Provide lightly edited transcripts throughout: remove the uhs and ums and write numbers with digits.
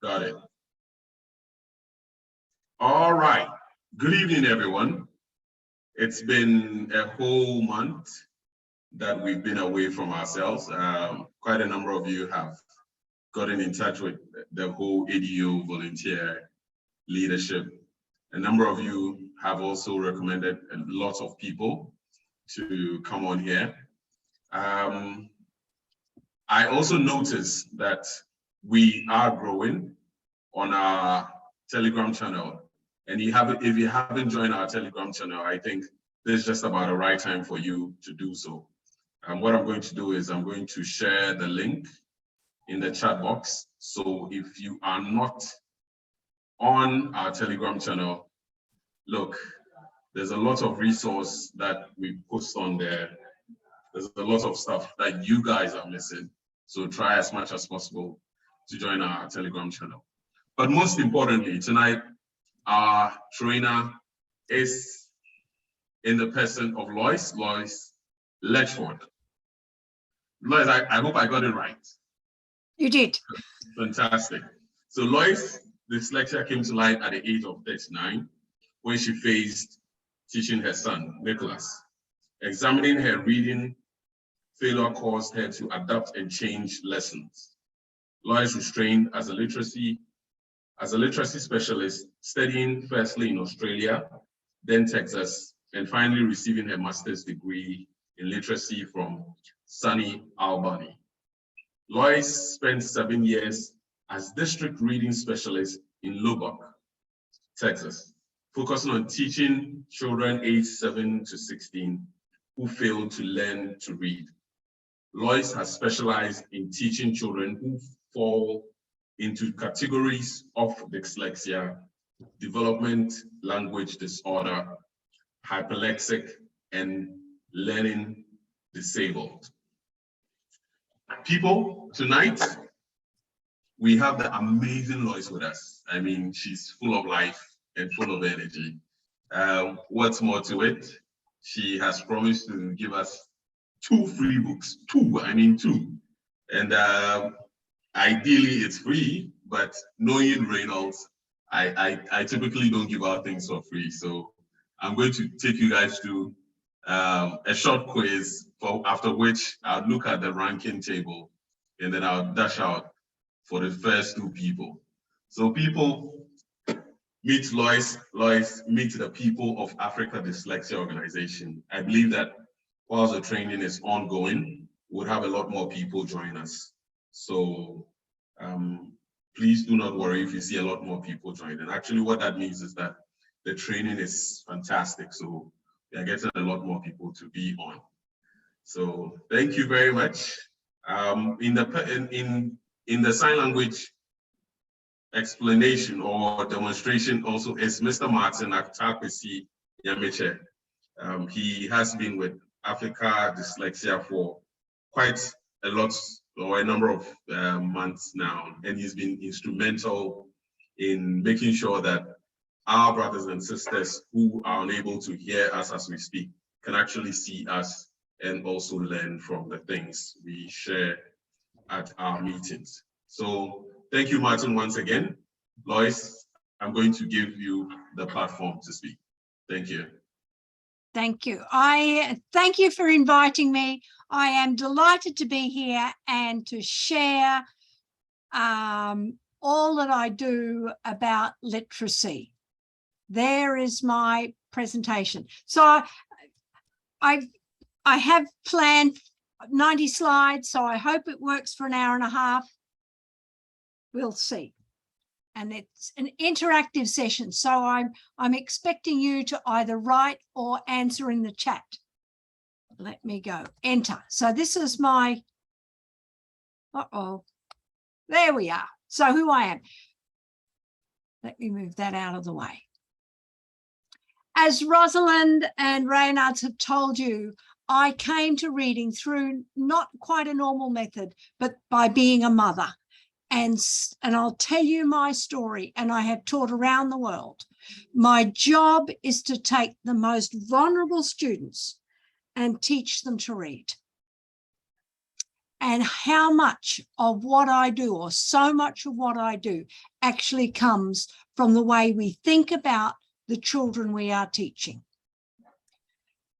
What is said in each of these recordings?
Got it. All right. Good evening, everyone. It's been a whole month that we've been away from ourselves. Quite a number of you have gotten in touch with the whole ADO volunteer leadership. A number of you have also recommended lots of people to come on here. I also noticed that we are growing on our Telegram channel. And if you haven't joined our Telegram channel, I think this is just about the right time for you to do so. What I'm going to do is I'm going to share the link in the chat box. So if you are not on our Telegram channel, look, there's a lot of resource that we post on there. There's a lot of stuff that you guys are missing. So try as much as possible to join our Telegram channel. But most importantly, tonight, our trainer is in the person of Lois Letchford. Lois, I hope I got it right. You did. Fantastic. So Lois, dyslexia came to light at the age of 39 when she faced teaching her son, Nicholas. Examining her reading failure caused her to adapt and change lessons. Lois was trained as a literacy specialist, studying firstly in Australia, then Texas, and finally receiving her master's degree in literacy from sunny Albany. Lois spent 7 years as district reading specialist in Lubbock, Texas, focusing on teaching children aged 7 to 16 who failed to learn to read. Lois has specialized in teaching children who fall into categories of dyslexia, development language disorder, hyperlexic, and learning disabled. People, tonight, we have the amazing Lois with us. I mean, she's full of life and full of energy. What's more to it? She has promised to give us 2 free books, 2. And ideally it's free, but knowing Reynolds, I typically don't give out things for free. So I'm going to take you guys to a short quiz, after which I'll look at the ranking table and then I'll dash out for the first 2 people. So people, meet Lois. Lois, meet the people of Africa Dyslexia Organization. I believe that whilst the training is ongoing, we'll have a lot more people join us. So please do not worry if you see a lot more people join. And actually what that means is that the training is fantastic. So we are getting a lot more people to be on. So thank you very much. In the sign language explanation or demonstration also is Mr. Martin Aktakwesi Yamiche. He has been with Africa Dyslexia for quite a lot or a number of months now, and he's been instrumental in making sure that our brothers and sisters who are unable to hear us as we speak can actually see us and also learn from the things we share at our meetings. So thank you, Martin, once again. Lois, I'm going to give you the platform to speak. Thank you. Thank you. I thank you for inviting me. I am delighted to be here and to share all that I do about literacy. There is my presentation. So I have planned 90 slides, so I hope it works for an hour and a half. We'll see. And it's an interactive session, so I'm expecting you to either write or answer in the chat. Let me go, enter. So this is my, there we are. So who I am. Let me move that out of the way. As Rosalind and Reynard have told you, I came to reading through not quite a normal method, but by being a mother. And I'll tell you my story, and I have taught around the world. My job is to take the most vulnerable students and teach them to read. and how much of what I do, or so much of what I do, actually comes from the way we think about the children we are teaching.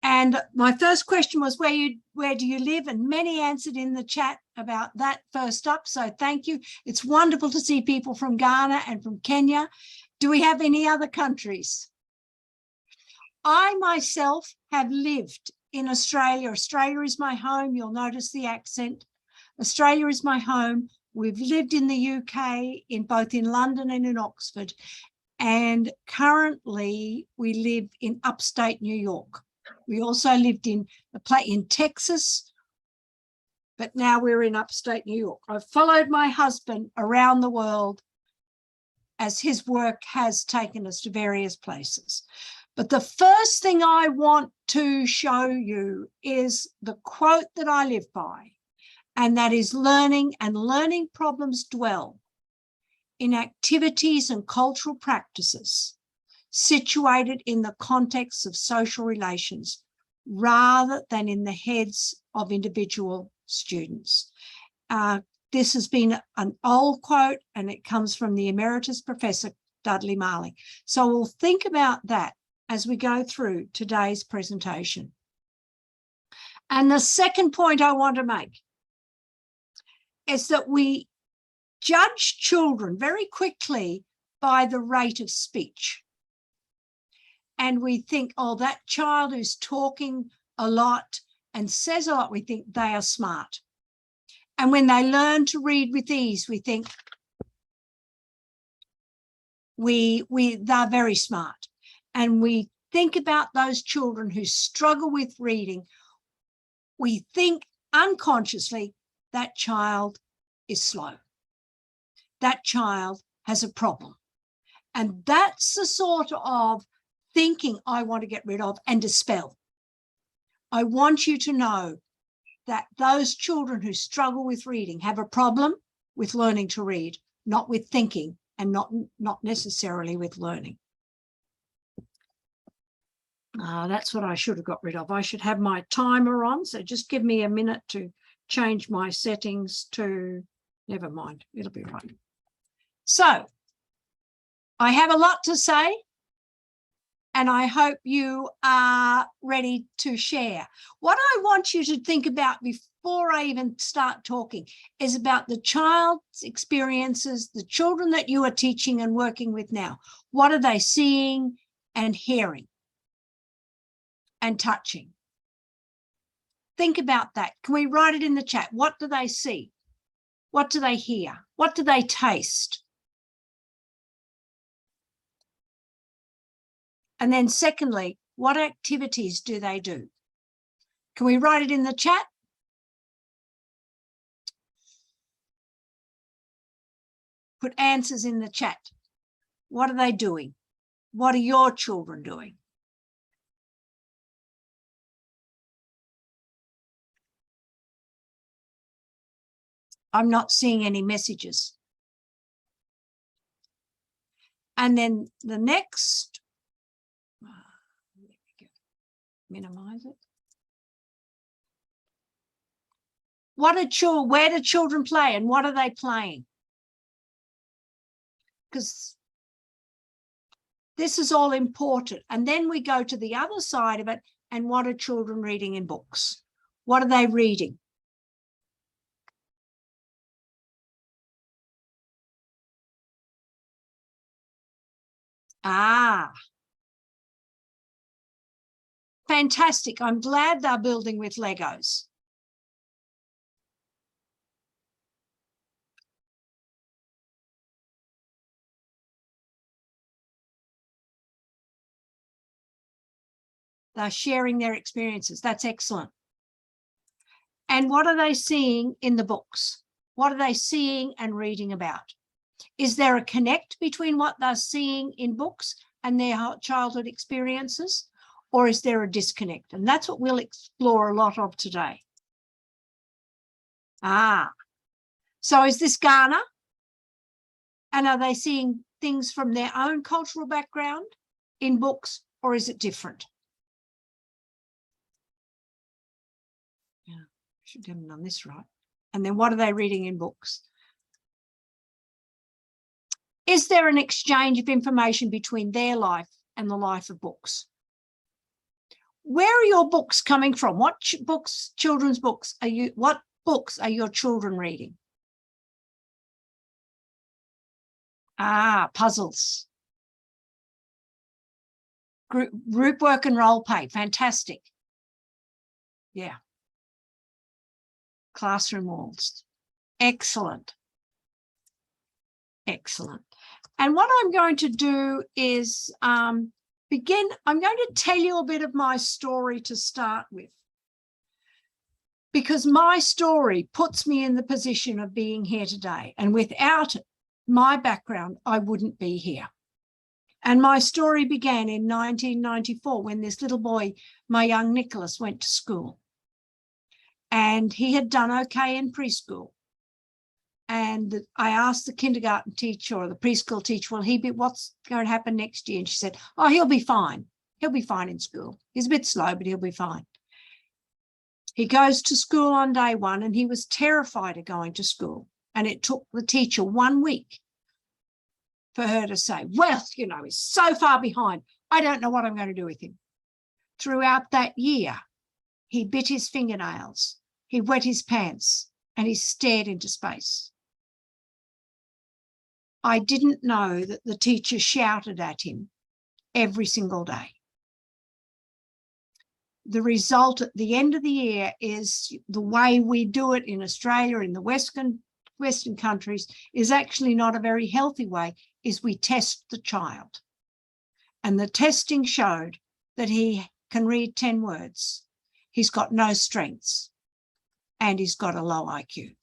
And my first question was, where do you live? And many answered in the chat about that first up. So thank you. It's wonderful to see people from Ghana and from Kenya. Do we have any other countries? I myself have lived in Australia. Australia is my home. You'll notice the accent. Australia is my home. We've lived in the UK, both in London and in Oxford. And currently we live in upstate New York. We also lived in Texas, but now we're in upstate New York. I've followed my husband around the world as his work has taken us to various places. But the first thing I want to show you is the quote that I live by, and that is learning and learning problems dwell in activities and cultural practices situated in the context of social relations rather than in the heads of individual students. This has been an old quote, and it comes from the Emeritus Professor Dudley Marling. So we'll think about that as we go through today's presentation. And the second point I want to make is that we judge children very quickly by the rate of speech. And we think, oh, that child who's talking a lot and says a lot, we think they are smart. And when they learn to read with ease, we think they're very smart. And we think about those children who struggle with reading. We think unconsciously that child is slow. That child has a problem. And that's the sort of thinking I want to get rid of and dispel. I want you to know that those children who struggle with reading have a problem with learning to read, not with thinking, and not necessarily with learning. That's what I should have got rid of. I should have my timer on, so just give me a minute to change my settings to, never mind, it'll be right. So I have a lot to say, and I hope you are ready to share. What I want you to think about before I even start talking is about the child's experiences, the children that you are teaching and working with now. What are they seeing and hearing and touching? Think about that. Can we write it in the chat? What do they see? What do they hear? What do they taste? And then secondly, what activities do they do? Can we write it in the chat? Put answers in the chat. What are they doing? What are your children doing? I'm not seeing any messages. And then the next, minimize it. Where do children play, and what are they playing? Because this is all important. And then we go to the other side of it, and what are children reading in books? What are they reading? Fantastic. I'm glad they're building with Legos. They're sharing their experiences. That's excellent. And what are they seeing in the books? What are they seeing and reading about? Is there a connect between what they're seeing in books and their childhood experiences? Or is there a disconnect? And that's what we'll explore a lot of today. So is this Ghana? And are they seeing things from their own cultural background in books, or is it different? Yeah, I should have done this right. And then what are they reading in books? Is there an exchange of information between their life and the life of books? Where are your books coming from? What books, children's books, what books are your children reading? Ah, puzzles. Group work and role play, fantastic. Yeah. Classroom walls, excellent. Excellent. And what I'm going to do is I'm going to tell you a bit of my story to start with, because my story puts me in the position of being here today. And without my background, I wouldn't be here. And my story began in 1994 when this little boy, my young Nicholas, went to school. And he had done okay in preschool. And I asked the kindergarten teacher or the preschool teacher, what's going to happen next year? And she said, oh, he'll be fine. He'll be fine in school. He's a bit slow, but he'll be fine. He goes to school on day one and he was terrified of going to school. And it took the teacher 1 week for her to say, well, you know, he's so far behind. I don't know what I'm going to do with him. Throughout that year, he bit his fingernails, he wet his pants, and he stared into space. I didn't know that the teacher shouted at him every single day. The result at the end of the year is the way we do it in Australia, in the Western countries, is actually not a very healthy way, is we test the child. And the testing showed that he can read 10 words. He's got no strengths and he's got a low IQ.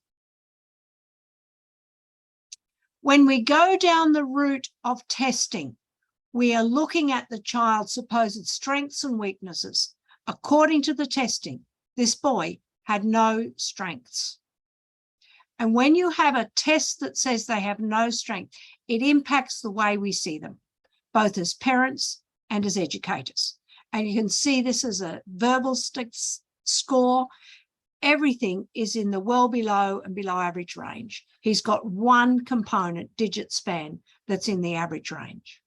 When we go down the route of testing, we are looking at the child's supposed strengths and weaknesses. According to the testing, this boy had no strengths. And when you have a test that says they have no strength, it impacts the way we see them, both as parents and as educators. And you can see this as a verbal score. Everything is in the well below and below average range. He's got one component, digit span, that's in the average range.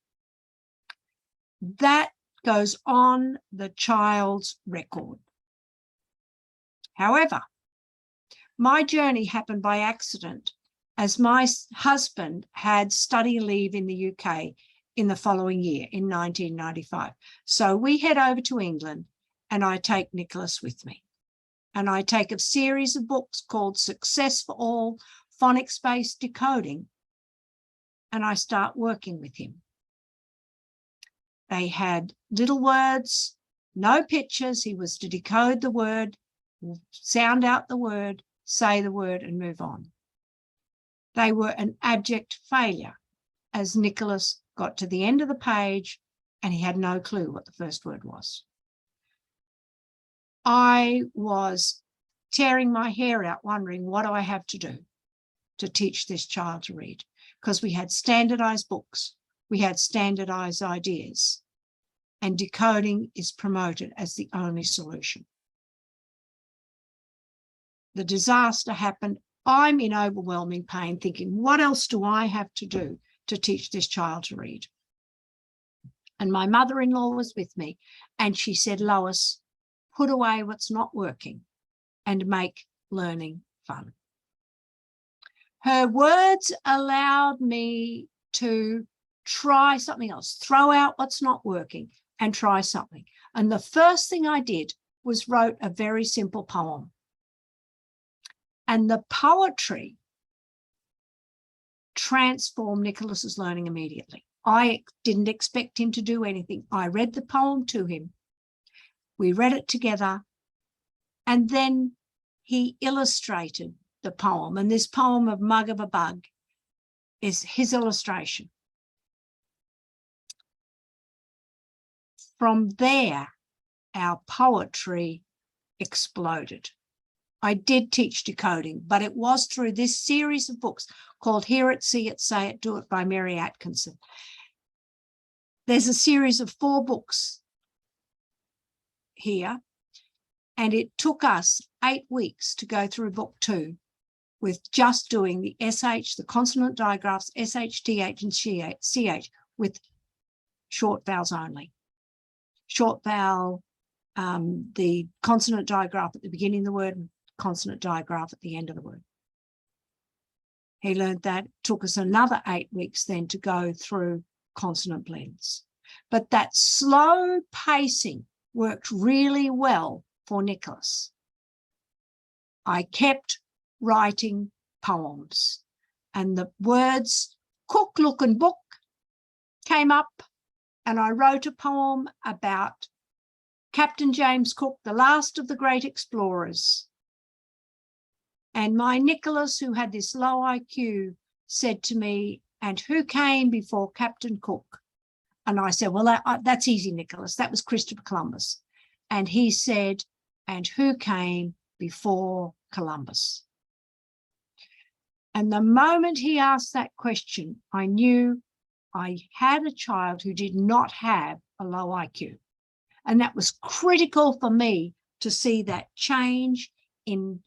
That goes on the child's record. However, my journey happened by accident, as my husband had study leave in the UK in the following year, in 1995. So we head over to England and I take Nicholas with me. And I take a series of books called Success for All, Phonics-Based Decoding, and I start working with him. They had little words, no pictures. He was to decode the word, sound out the word, say the word, and move on. They were an abject failure, as Nicholas got to the end of the page and he had no clue what the first word was. I was tearing my hair out, wondering, what do I have to do to teach this child to read? Because we had standardized books, we had standardized ideas, and decoding is promoted as the only solution. The disaster happened. I'm in overwhelming pain, thinking, what else do I have to do to teach this child to read? And my mother-in-law was with me, and she said, Lois, put away what's not working and make learning fun. Her words allowed me to try something else, throw out what's not working and try something. And the first thing I did was wrote a very simple poem. And the poetry transformed Nicholas's learning immediately. I didn't expect him to do anything. I read the poem to him. We read it together, and then he illustrated the poem. And this poem of Mug of a Bug is his illustration. From there, our poetry exploded. I did teach decoding, but it was through this series of books called Hear It, See It, Say It, Do It by Mary Atkinson. There's a series of 4 books here, and it took us 8 weeks to go through book 2 with just doing the SH, the consonant digraphs, SH, TH, and CH with short vowels only. Short vowel, the consonant digraph at the beginning of the word, and consonant digraph at the end of the word. He learned that. It took us another 8 weeks then to go through consonant blends. But that slow pacing worked really well for Nicholas. I kept writing poems, and the words cook, look, and book came up, and I wrote a poem about Captain James Cook, the last of the great explorers. And my Nicholas, who had this low IQ, said to me, "And who came before Captain Cook?" And I said, "Well, that's easy, Nicholas. That was Christopher Columbus." And he said, "And who came before Columbus?" And the moment he asked that question, I knew I had a child who did not have a low IQ. And that was critical for me to see that change in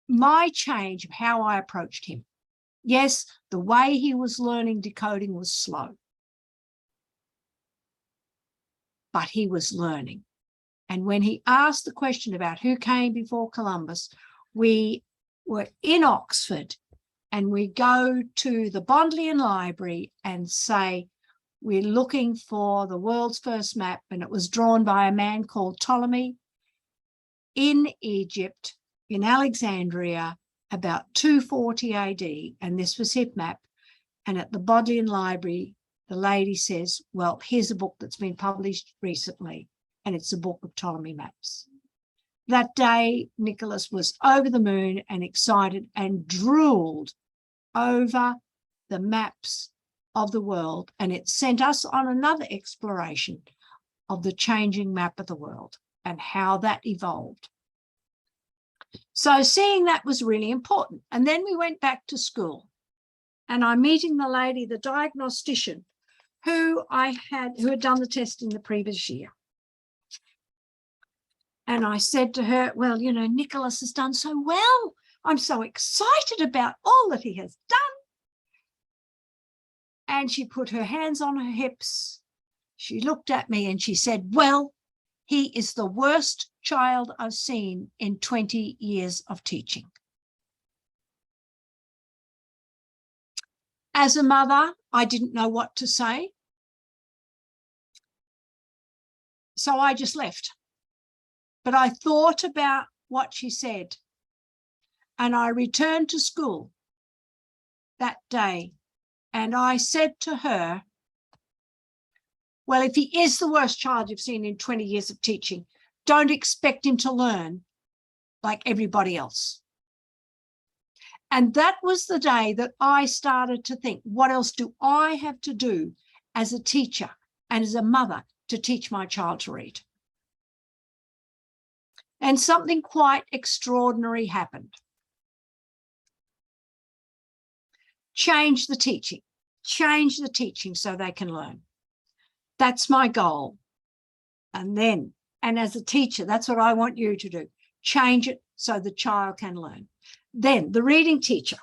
my change of how I approached him. Yes, the way he was learning decoding was slow, but he was learning. And when he asked the question about who came before Columbus, we were in Oxford, and we go to the Bodleian Library and say, we're looking for the world's first map, and it was drawn by a man called Ptolemy in Egypt, in Alexandria, about 240 AD, and this was his map. And at the Bodleian Library, the lady says, "Well, here's a book that's been published recently, and it's a book of Ptolemy maps." That day, Nicholas was over the moon and excited and drooled over the maps of the world, and it sent us on another exploration of the changing map of the world and how that evolved. So seeing that was really important. And then we went back to school, and I'm meeting the lady, the diagnostician, who had done the testing the previous year. And I said to her, "Well, you know, Nicholas has done so well. I'm so excited about all that he has done." And she put her hands on her hips. She looked at me and she said, "Well, he is the worst child I've seen in 20 years of teaching." As a mother, I didn't know what to say. So I just left. But I thought about what she said, and I returned to school that day, and I said to her, "Well, if he is the worst child you've seen in 20 years of teaching, don't expect him to learn like everybody else." And that was the day that I started to think, what else do I have to do as a teacher and as a mother to teach my child to read? And something quite extraordinary happened. Change the teaching so they can learn. That's my goal. And as a teacher, that's what I want you to do. Change it so the child can learn. Then the reading teacher.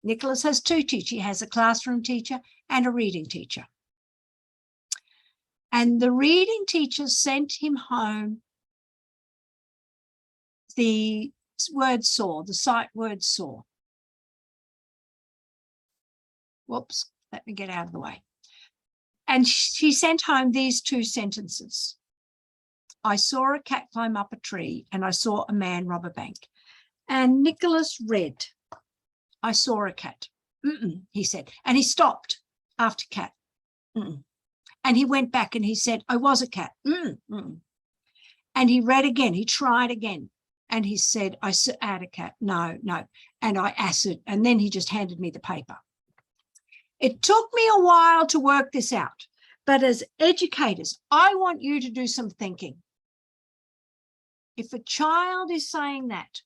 Nicholas has two teachers. He has a classroom teacher and a reading teacher. And the reading teacher sent him home the word saw, the sight word saw. Whoops, let me get out of the way. And she sent home these two sentences. "I saw a cat climb up a tree, and I saw a man rob a bank." And Nicholas read, "I saw a cat." He said, and he stopped after cat. And he went back and he said, "I was a cat." And he read again, he tried again. And he said, "I had a cat." No. And I answered, and then he just handed me the paper. It took me a while to work this out, but as educators, I want you to do some thinking. If a child is saying that,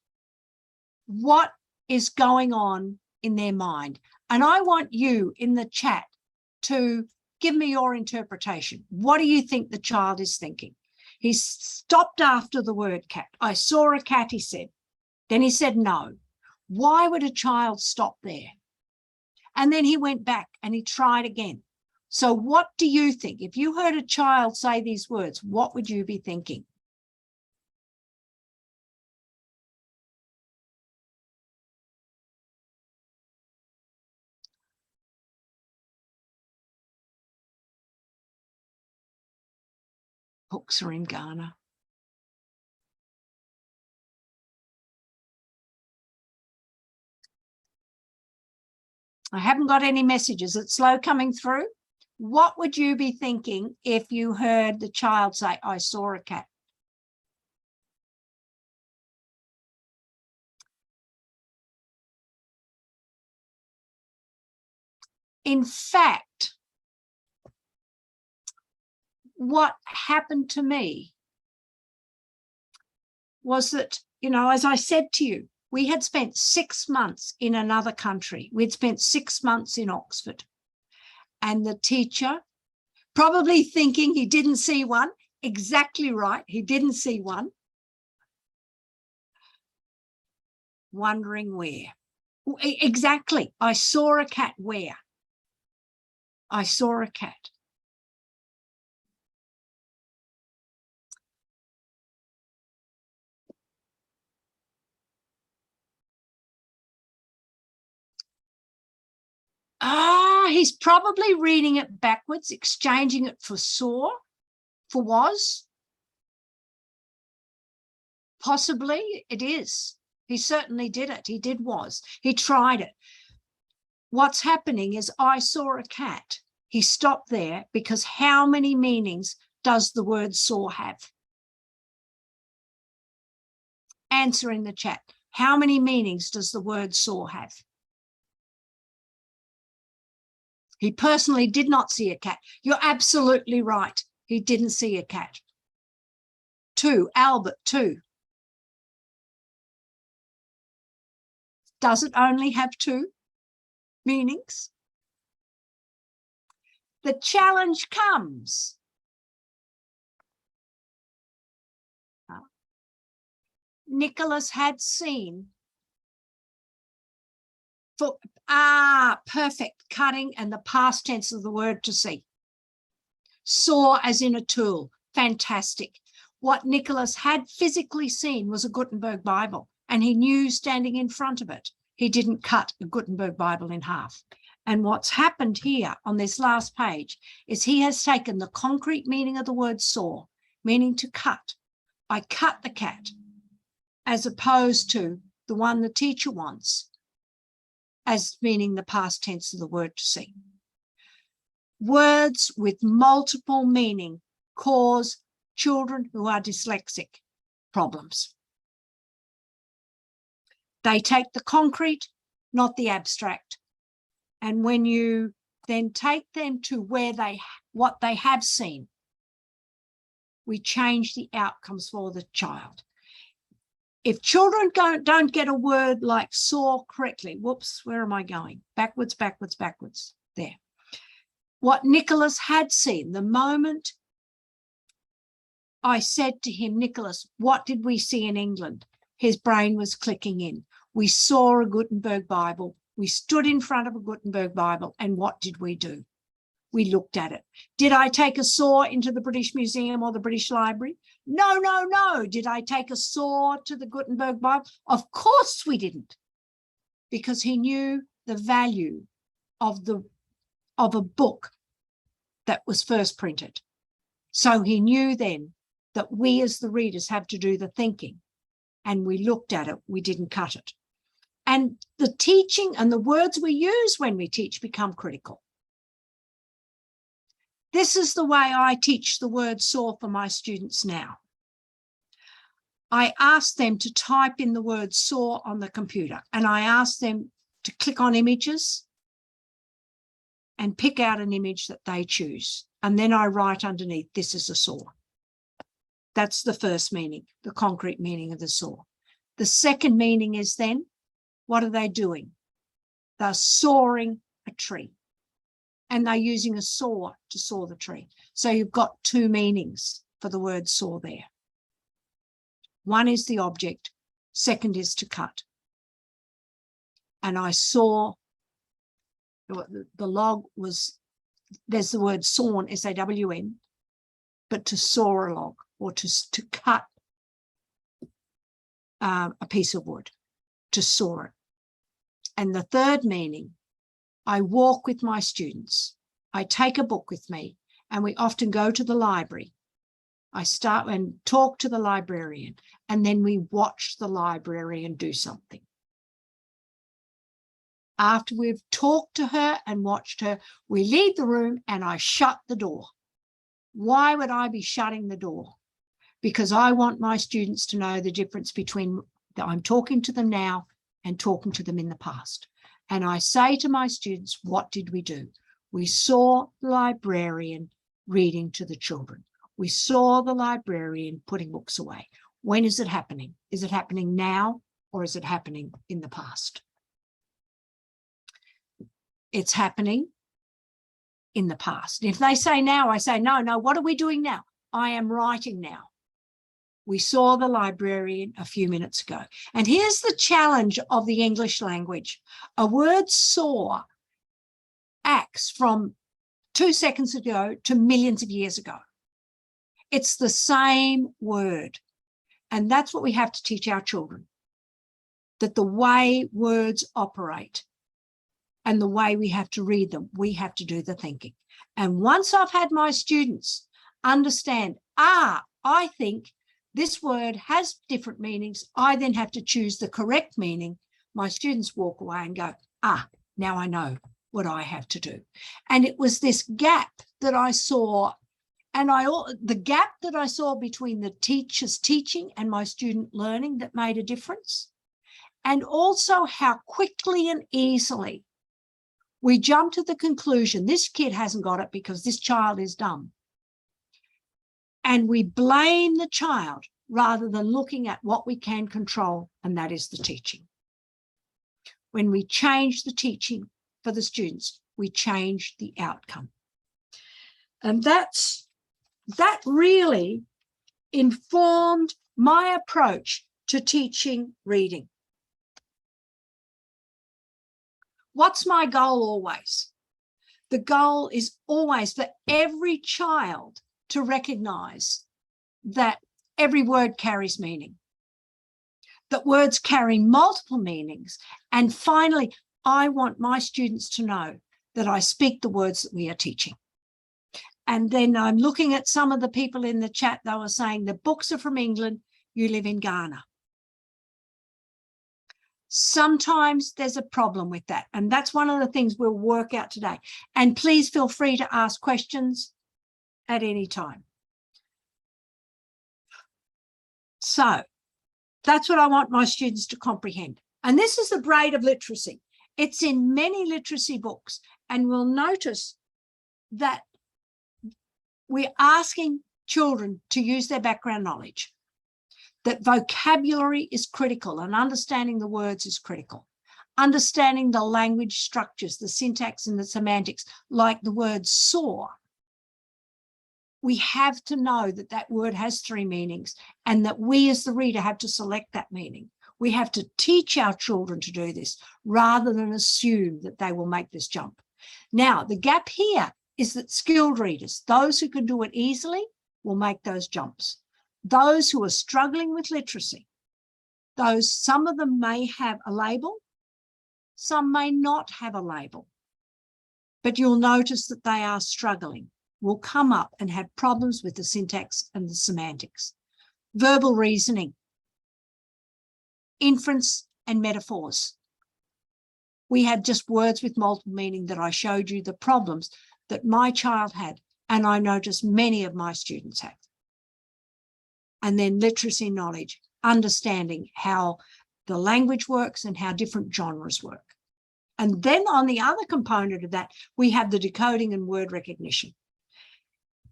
what is going on in their mind? And I want you in the chat to give me your interpretation. What do you think the child is thinking? He stopped after the word cat. "I saw a cat," he said. Then he said, "No." Why would a child stop there? And then he went back and he tried again. So what do you think? If you heard a child say these words, what would you be thinking? Books are in Ghana. I haven't got any messages. It's slow coming through. What would you be thinking if you heard the child say, I saw a cat? In fact, what happened to me was that, you know, as I said to you, we had spent 6 months in another country. We'd spent 6 months in Oxford. And the teacher, probably thinking he didn't see one, exactly right, he didn't see one, wondering where. Exactly, I saw a cat where? I saw a cat. He's probably reading it backwards, exchanging it for saw, for was. Possibly it is. He certainly did it. He did was. He tried it. What's happening is I saw a cat. He stopped there because how many meanings does the word saw have? Answer in the chat. How many meanings does the word saw have? He personally did not see a cat. You're absolutely right. He didn't see a cat. 2, Albert, 2. Does it only have 2 meanings? The challenge comes. Nicholas had seen. Perfect. Cutting and the past tense of the word to see. Saw as in a tool. Fantastic. What Nicholas had physically seen was a Gutenberg Bible, and he knew standing in front of it, he didn't cut a Gutenberg Bible in half. And what's happened here on this last page is he has taken the concrete meaning of the word saw, meaning to cut. I cut the cat, as opposed to the one the teacher wants, as meaning the past tense of the word to see. Words with multiple meaning cause children who are dyslexic problems. They take the concrete, not the abstract. And when you then take them to where what they have seen, we change the outcomes for the child. If children don't get a word like saw correctly, whoops, where am I going? Backwards, backwards, backwards. There. What Nicholas had seen, the moment I said to him, Nicholas, what did we see in England? His brain was clicking in. We saw a Gutenberg Bible. We stood in front of a Gutenberg Bible, and what did we do? We looked at it. Did I take a saw into the British Museum or the British Library? No, no, no. Did I take a saw to the Gutenberg Bible? Of course we didn't, because he knew the value of a book that was first printed. So he knew then that we as the readers have to do the thinking, and we looked at it, we didn't cut it. And the teaching and the words we use when we teach become critical. This is the way I teach the word saw for my students now. I ask them to type in the word saw on the computer, and I ask them to click on images and pick out an image that they choose. And then I write underneath, this is a saw. That's the first meaning, the concrete meaning of the saw. The second meaning is then, what are they doing? They're sawing a tree, and they're using a saw to saw the tree. So you've got 2 meanings for the word saw there. One is the object, second is to cut. and I saw the log was, there's the word sawn, S-A-W-N, but to saw a log or to cut a piece of wood, to saw it. And the third meaning, I walk with my students. I take a book with me, and we often go to the library. I start and talk to the librarian, and then we watch the librarian do something. After we've talked to her and watched her, we leave the room and I shut the door. Why would I be shutting the door? Because I want my students to know the difference between I'm talking to them now and talking to them in the past. And I say to my students, what did we do? We saw the librarian reading to the children. We saw the librarian putting books away. When is it happening? Is it happening now, or is it happening in the past? It's happening in the past. If they say now, I say, no, what are we doing now? I am writing now. We saw the librarian a few minutes ago. And here's the challenge of the English language. A word saw acts from 2 seconds ago to millions of years ago. It's the same word. And that's what we have to teach our children, that the way words operate and the way we have to read them, we have to do the thinking. And once I've had my students understand, I think this word has different meanings, I then have to choose the correct meaning. My students walk away and go, now I know what I have to do. And it was this gap that I saw, and the gap that I saw between the teacher's teaching and my student learning that made a difference. And also how quickly and easily we jump to the conclusion, this kid hasn't got it because this child is dumb. And we blame the child rather than looking at what we can control, and that is the teaching. When we change the teaching for the students, we change the outcome. And that really informed my approach to teaching reading. What's my goal always? The goal is always for every child to recognize that every word carries meaning, that words carry multiple meanings. And finally, I want my students to know that I speak the words that we are teaching. And then I'm looking at some of the people in the chat, they were saying the books are from England, you live in Ghana. Sometimes there's a problem with that. And that's one of the things we'll work out today. And please feel free to ask questions at any time. So that's what I want my students to comprehend. And this is the braid of literacy. It's in many literacy books. And we'll notice that we're asking children to use their background knowledge, that vocabulary is critical and understanding the words is critical. Understanding the language structures, the syntax and the semantics, like the word saw. We have to know that that word has 3 meanings and that we as the reader have to select that meaning. We have to teach our children to do this rather than assume that they will make this jump. Now, the gap here is that skilled readers, those who can do it easily, will make those jumps. Those who are struggling with literacy, some of them may have a label, some may not have a label, but you'll notice that they are struggling, will come up and have problems with the syntax and the semantics. Verbal reasoning, inference and metaphors. We had just words with multiple meaning that I showed you the problems that my child had, and I noticed many of my students have. And then literacy knowledge, understanding how the language works and how different genres work. And then on the other component of that, we have the decoding and word recognition.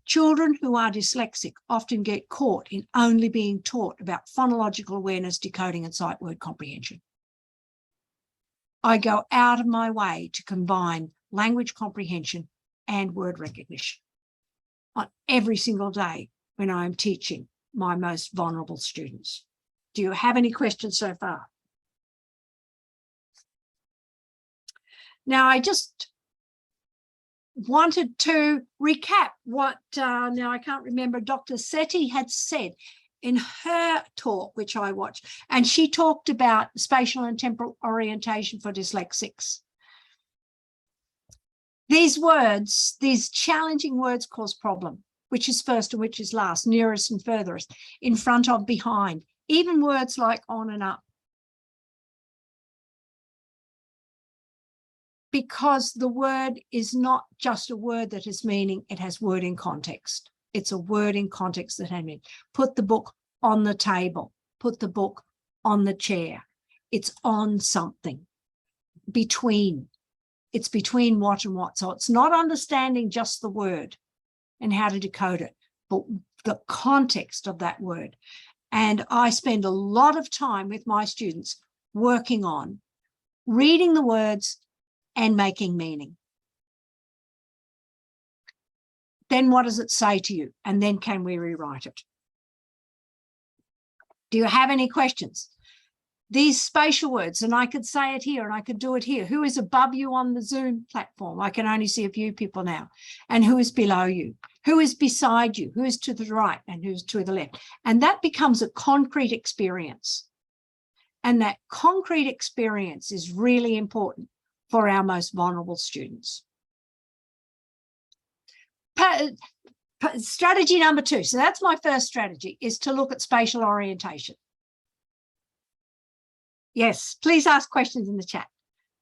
Children who are dyslexic often get caught in only being taught about phonological awareness, decoding, and sight word comprehension. I go out of my way to combine language comprehension and word recognition on every single day when I'm teaching my most vulnerable students. Do you have any questions so far? Now, I just wanted to recap what, now I can't remember, Dr. Sethi had said in her talk, which I watched, and she talked about spatial and temporal orientation for dyslexics. These words, these challenging words cause problem, which is first and which is last, nearest and furthest, in front of, behind, even words like on and up. Because the word is not just a word that has meaning, it has word in context. It's a word in context that has meaning. Put the book on the table. Put the book on the chair. It's on something. Between. It's between what and what. So it's not understanding just the word and how to decode it, but the context of that word. And I spend a lot of time with my students working on reading the words and making meaning. Then what does it say to you? And then can we rewrite it? Do you have any questions? These spatial words, and I could say it here and I could do it here. Who is above you on the Zoom platform? I can only see a few people now. And who is below you? Who is beside you? Who is to the right and who's to the left? And that becomes a concrete experience. And that concrete experience is really important for our most vulnerable students. Strategy number 2. So that's my first strategy, is to look at spatial orientation. Yes, please ask questions in the chat.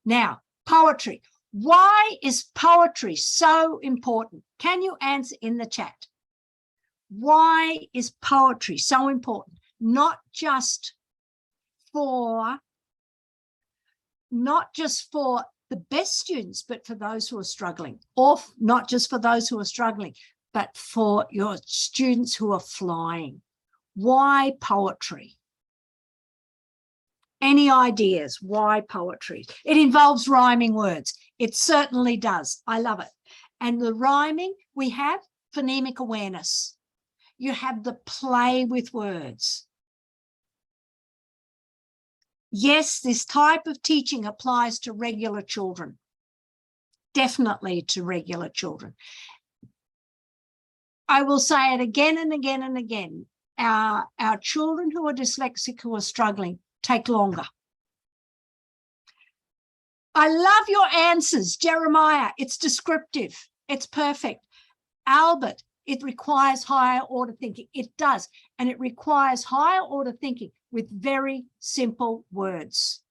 Now, poetry. Why is poetry so important? Can you answer in the chat? Why is poetry so important? Not just for the best students, but for those who are struggling, or not just for those who are struggling, but for your students who are flying. Why poetry? Any ideas? Why poetry? It involves rhyming words. It certainly does. I love it. And the rhyming, we have phonemic awareness. You have the play with words. Yes, this type of teaching applies to regular children, definitely to regular children. I will say it again and again and again. Our children who are dyslexic, who are struggling, take longer. I love your answers, Jeremiah. It's descriptive. It's perfect. Albert, it requires higher order thinking. It does. And it requires higher order thinking with very simple words.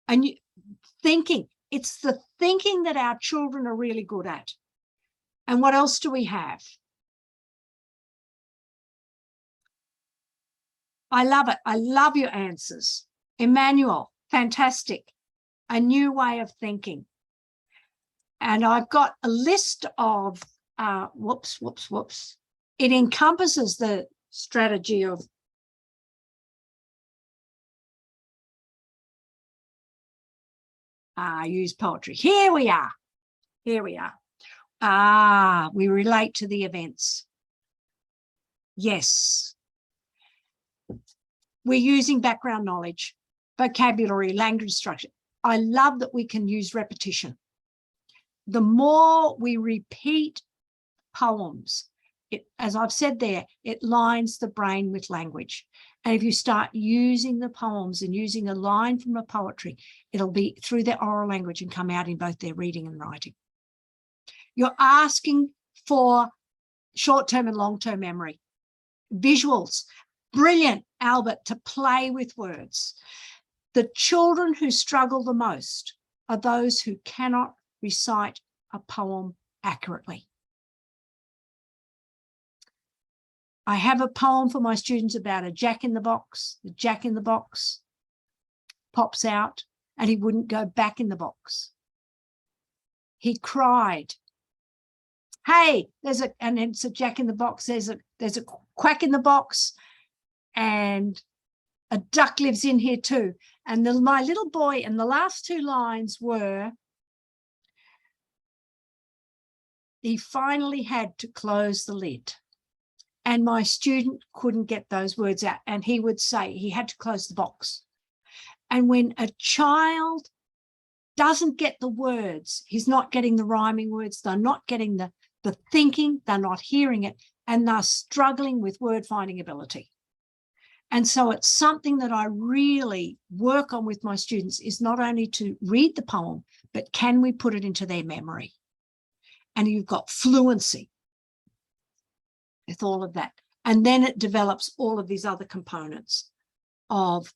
And thinking, it's the thinking that our children are really good at. And what else do we have? I love it. I love your answers. Emmanuel, fantastic. A new way of thinking. And I've got a list of, It encompasses the strategy of use poetry. Here we are. Here we are. We relate to the events. Yes. We're using background knowledge, vocabulary, language structure. I love that we can use repetition. The more we repeat poems, as I've said there, it lines the brain with language. And if you start using the poems and using a line from a poetry, it'll be through their oral language and come out in both their reading and writing. You're asking for short-term and long-term memory. Visuals. Brilliant, Albert, to play with words. The children who struggle the most are those who cannot recite a poem accurately. I have a poem for my students about a jack in the box. The jack in the box pops out and he wouldn't go back in the box. He cried. Hey, and it's a jack in the box. There's a quack in the box, and a duck lives in here too. And my little boy, and the last two lines were, he finally had to close the lid. And my student couldn't get those words out. And he would say he had to close the box. And when a child doesn't get the words. He's not getting the rhyming words. They're not getting the thinking. They're not hearing it. And they're struggling with word finding ability. And so it's something that I really work on with my students, is not only to read the poem, but can we put it into their memory? And you've got fluency with all of that. And then it develops all of these other components of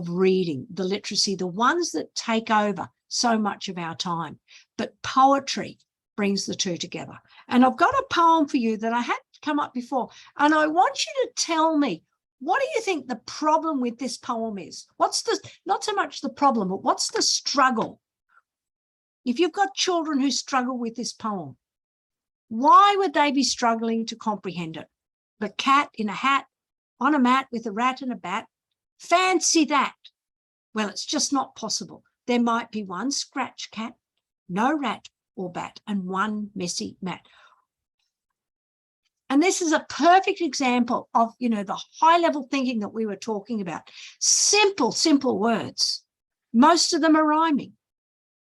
reading, the literacy, the ones that take over so much of our time. But poetry brings the two together. And I've got a poem for you that I had come up before. And I want you to tell me, what do you think the problem with this poem is? What's the, not so much the problem, but what's the struggle? If you've got children who struggle with this poem, why would they be struggling to comprehend it? The cat in a hat, on a mat with a rat and a bat. Fancy that. Well, it's just not possible. There might be one scratch cat, no rat or bat, and one messy mat. And this is a perfect example of, you know, the high level thinking that we were talking about. Simple, simple words. Most of them are rhyming.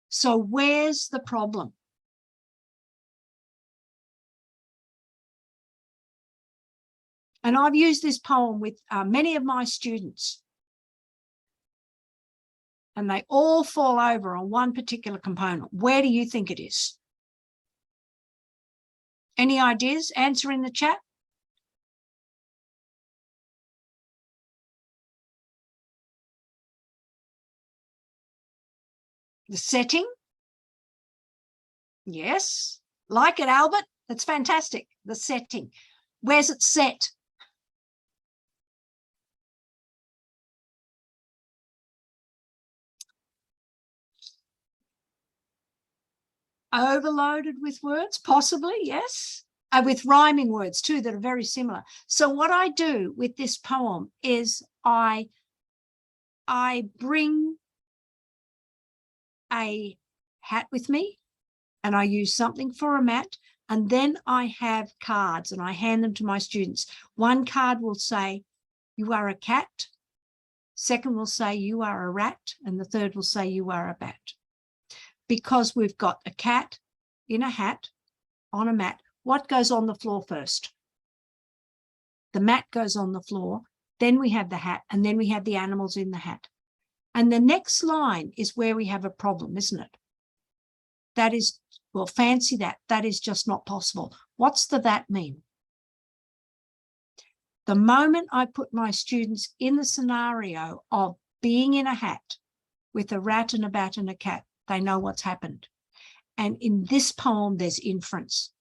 So where's the problem? And I've used this poem with many of my students. And they all fall over on one particular component. Where do you think it is? Any ideas? Answer in the chat. The setting. Yes. Like it, Albert. That's fantastic. The setting. Where's it set? Overloaded with words, possibly, yes. With rhyming words too that are very similar. So what I do with this poem is I bring a hat with me and I use something for a mat, and then I have cards and I hand them to my students. One card will say, you are a cat. Second will say, you are a rat. And the third will say, you are a bat. Because we've got a cat in a hat on a mat. What goes on the floor first? The mat goes on the floor, then we have the hat, and then we have the animals in the hat. And the next line is where we have a problem, isn't it? That is, well, fancy that. That is just not possible. What's the that mean? The moment I put my students in the scenario of being in a hat with a rat and a bat and a cat, they know what's happened. And in this poem, there's inference.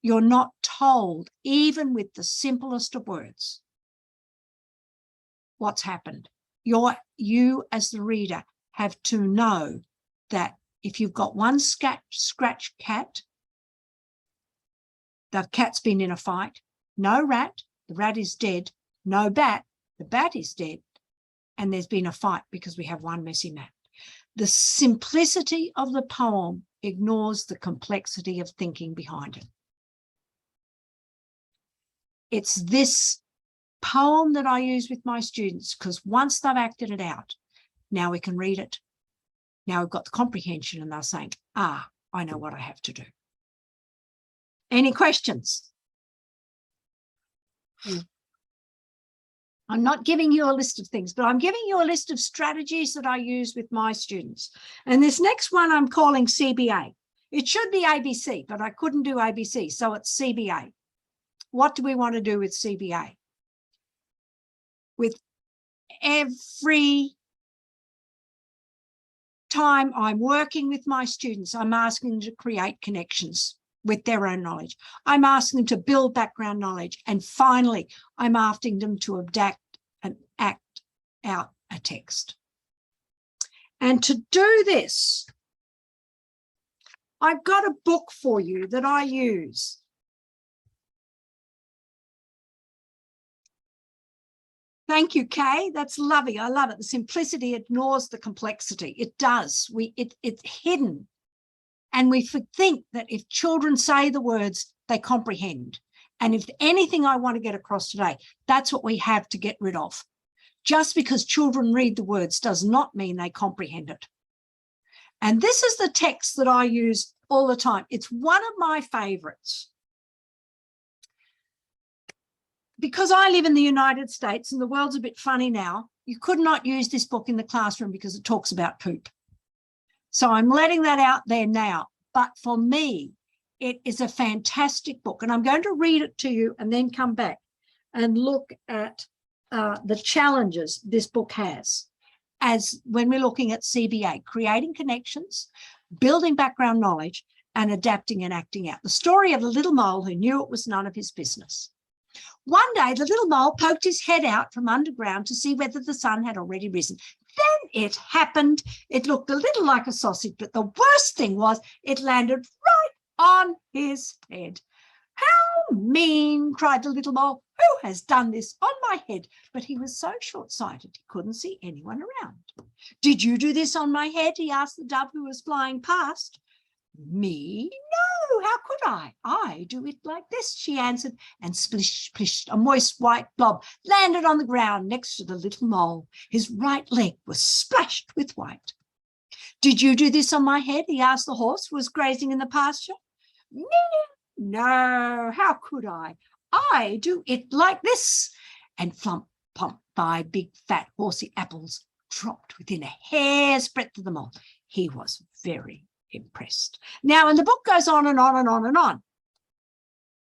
You're not told, even with the simplest of words, what's happened. You as the reader have to know that if you've got one scratch cat, the cat's been in a fight, no rat, the rat is dead, no bat, the bat is dead, and there's been a fight because we have one messy mat. The simplicity of the poem ignores the complexity of thinking behind it. It's this poem that I use with my students, because once they've acted it out, now we can read it. Now we've got the comprehension and they're saying, I know what I have to do. Any questions? I'm not giving you a list of things, but I'm giving you a list of strategies that I use with my students. And this next one I'm calling CBA. It should be ABC, but I couldn't do ABC, so it's CBA. What do we want to do with CBA? With every time I'm working with my students, I'm asking them to create connections with their own knowledge. I'm asking them to build background knowledge. And finally, I'm asking them to adapt and act out a text. And to do this, I've got a book for you that I use. Thank you, Kay. That's lovely. I love it. The simplicity ignores the complexity. It does. It's hidden. And we think that if children say the words, they comprehend. And if anything I want to get across today, that's what we have to get rid of. Just because children read the words does not mean they comprehend it. And this is the text that I use all the time. It's one of my favorites. Because I live in the United States and the world's a bit funny now, you could not use this book in the classroom because it talks about poop. So I'm letting that out there now. But for me, it is a fantastic book. And I'm going to read it to you and then come back and look at the challenges this book has as when we're looking at CBA, creating connections, building background knowledge, and adapting and acting out. The story of the little mole who knew it was none of his business. One day, the little mole poked his head out from underground to see whether the sun had already risen. Then it happened. It looked a little like a sausage, but the worst thing was it landed right on his head. How mean, cried the little mole. Who has done this on my head? But he was so short-sighted he couldn't see anyone around. Did you do this on my head? He asked the dove who was flying past. Me? No, how could I? I do it like this, she answered, and splish, splish, a moist white blob landed on the ground next to the little mole. His right leg was splashed with white. Did you do this on my head? He asked the horse who was grazing in the pasture. Me? No, how could I? I do it like this. And flump, plump, 5 big, fat, horsey apples dropped within a hair's breadth of the mole. He was very impressed. Now, and the book goes on and on and on and on.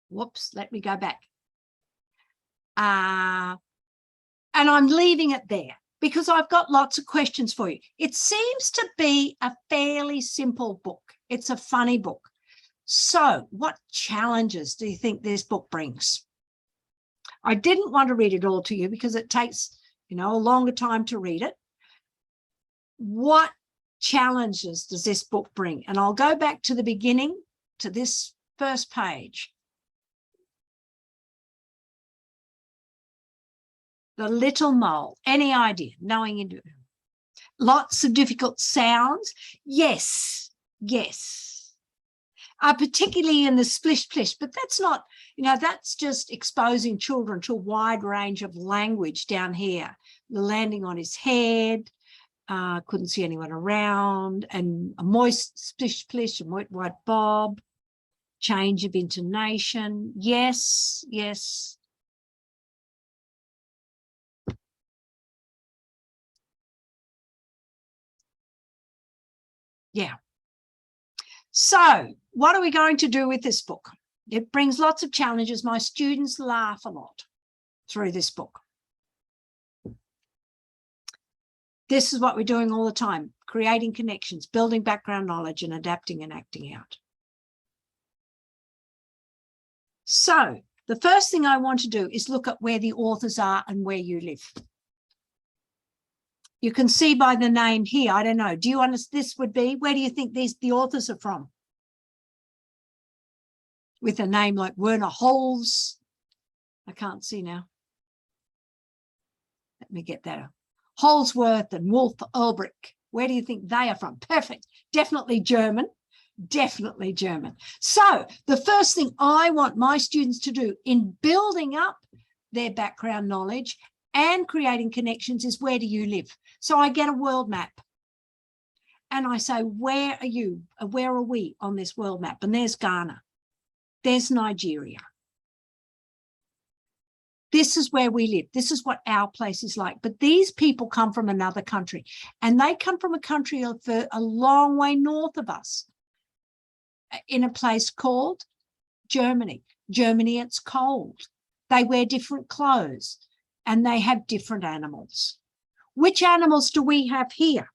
Whoops, let me go back. And I'm leaving it there because I've got lots of questions for you. It seems to be a fairly simple book. It's a funny book. So what challenges do you think this book brings? I didn't want to read it all to you because it takes, a longer time to read it. What challenges does this book bring? And I'll go back to the beginning, to this first page. The little mole. Any idea? Knowing you do. Lots of difficult sounds. Yes, yes. Particularly in the splish splish, but that's not, that's just exposing children to a wide range of language down here. The landing on his head, couldn't see anyone around, and a moist splish splish, a white bob, change of intonation. Yes, yes. Yeah. So what are we going to do with this book? It brings lots of challenges. My students laugh a lot through this book. This is what we're doing all the time, creating connections, building background knowledge, and adapting and acting out. So the first thing I want to do is look at where the authors are and where you live. You can see by the name here, I don't know, do you understand? This would be, where do you think the authors are from? With a name like Werner Holz. I can't see now. Let me get that up. Holsworth and Wolf Ulbricht. Where do you think they are from? Perfect. Definitely German. Definitely German. So the first thing I want my students to do in building up their background knowledge and creating connections is, where do you live? So I get a world map and I say, where are you? Where are we on this world map? And there's Ghana. There's Nigeria. This is where we live. This is what our place is like. But these people come from another country, and they come from a country a long way north of us, in a place called Germany. Germany, it's cold. They wear different clothes and they have different animals. Which animals do we have here?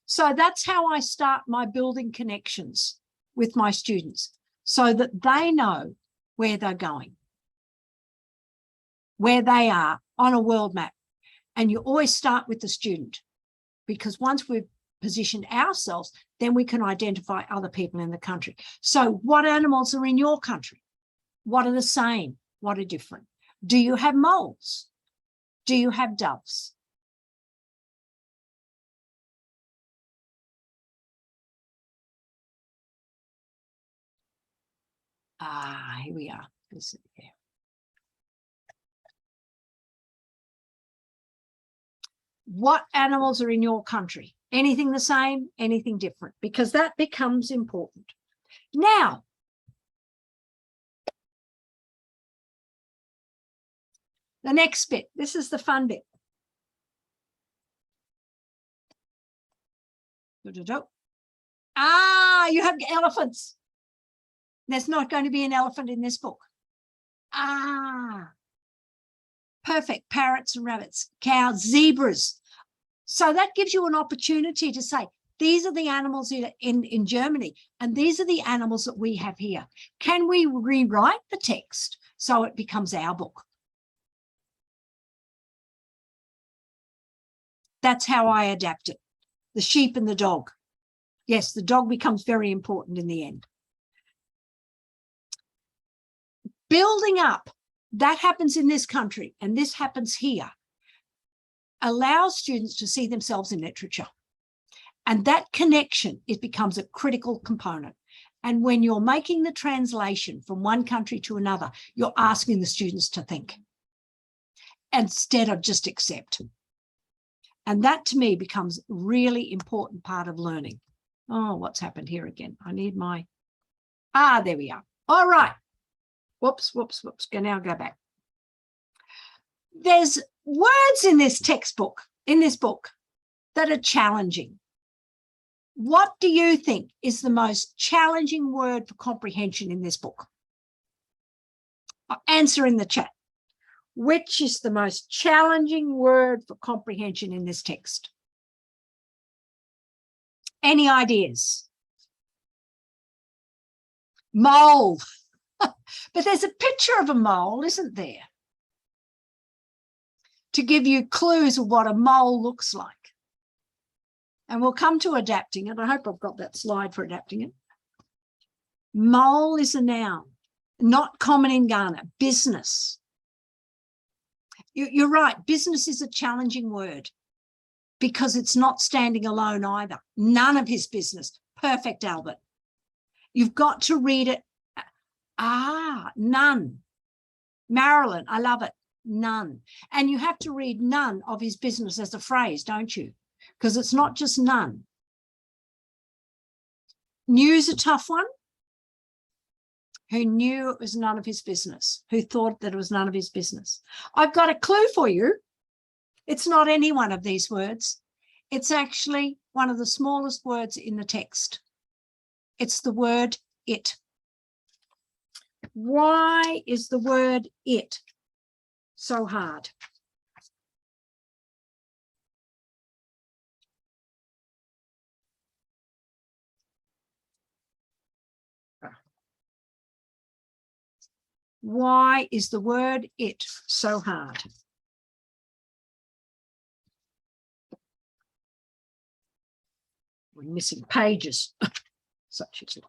So that's how I start my building connections with my students, so that they know where they're going, where they are on a world map. And you always start with the student, because once we've positioned ourselves, then we can identify other people in the country. So what animals are in your country? What are the same? What are different? Do you have moles? Do you have doves? Here we are. What animals are in your country? Anything the same, anything different? Because that becomes important. Now, the next bit, this is the fun bit. Ah, you have elephants. There's not going to be an elephant in this book. Ah, perfect. Parrots and rabbits, cows, zebras. So that gives you an opportunity to say, these are the animals in Germany, and these are the animals that we have here. Can we rewrite the text so it becomes our book? That's how I adapt it. The sheep and the dog. Yes, the dog becomes very important in the end. Building up, that happens in this country and this happens here, allows students to see themselves in literature. And that connection, it becomes a critical component. And when you're making the translation from one country to another, you're asking the students to think instead of just accept. And that to me becomes a really important part of learning. Oh, what's happened here again? I need my, there we are. All right. Whoops. Now go back. There's words in this textbook, in this book, that are challenging. What do you think is the most challenging word for comprehension in this book? Answer in the chat. Which is the most challenging word for comprehension in this text? Any ideas? Mole. But there's a picture of a mole, isn't there? To give you clues of what a mole looks like. And we'll come to adapting it. I hope I've got that slide for adapting it. Mole is a noun, not common in Ghana. Business. You're right. Business is a challenging word because it's not standing alone either. None of his business. Perfect, Albert. You've got to read it. None. Marilyn, I love it. None. And you have to read none of his business as a phrase, don't you? Because it's not just none. Knew's a tough one. Who knew it was none of his business? Who thought that it was none of his business? I've got a clue for you. It's not any one of these words. It's actually one of the smallest words in the text. It's the word it. Why is the word it so hard? Why is the word it so hard? We're missing pages. Such is life.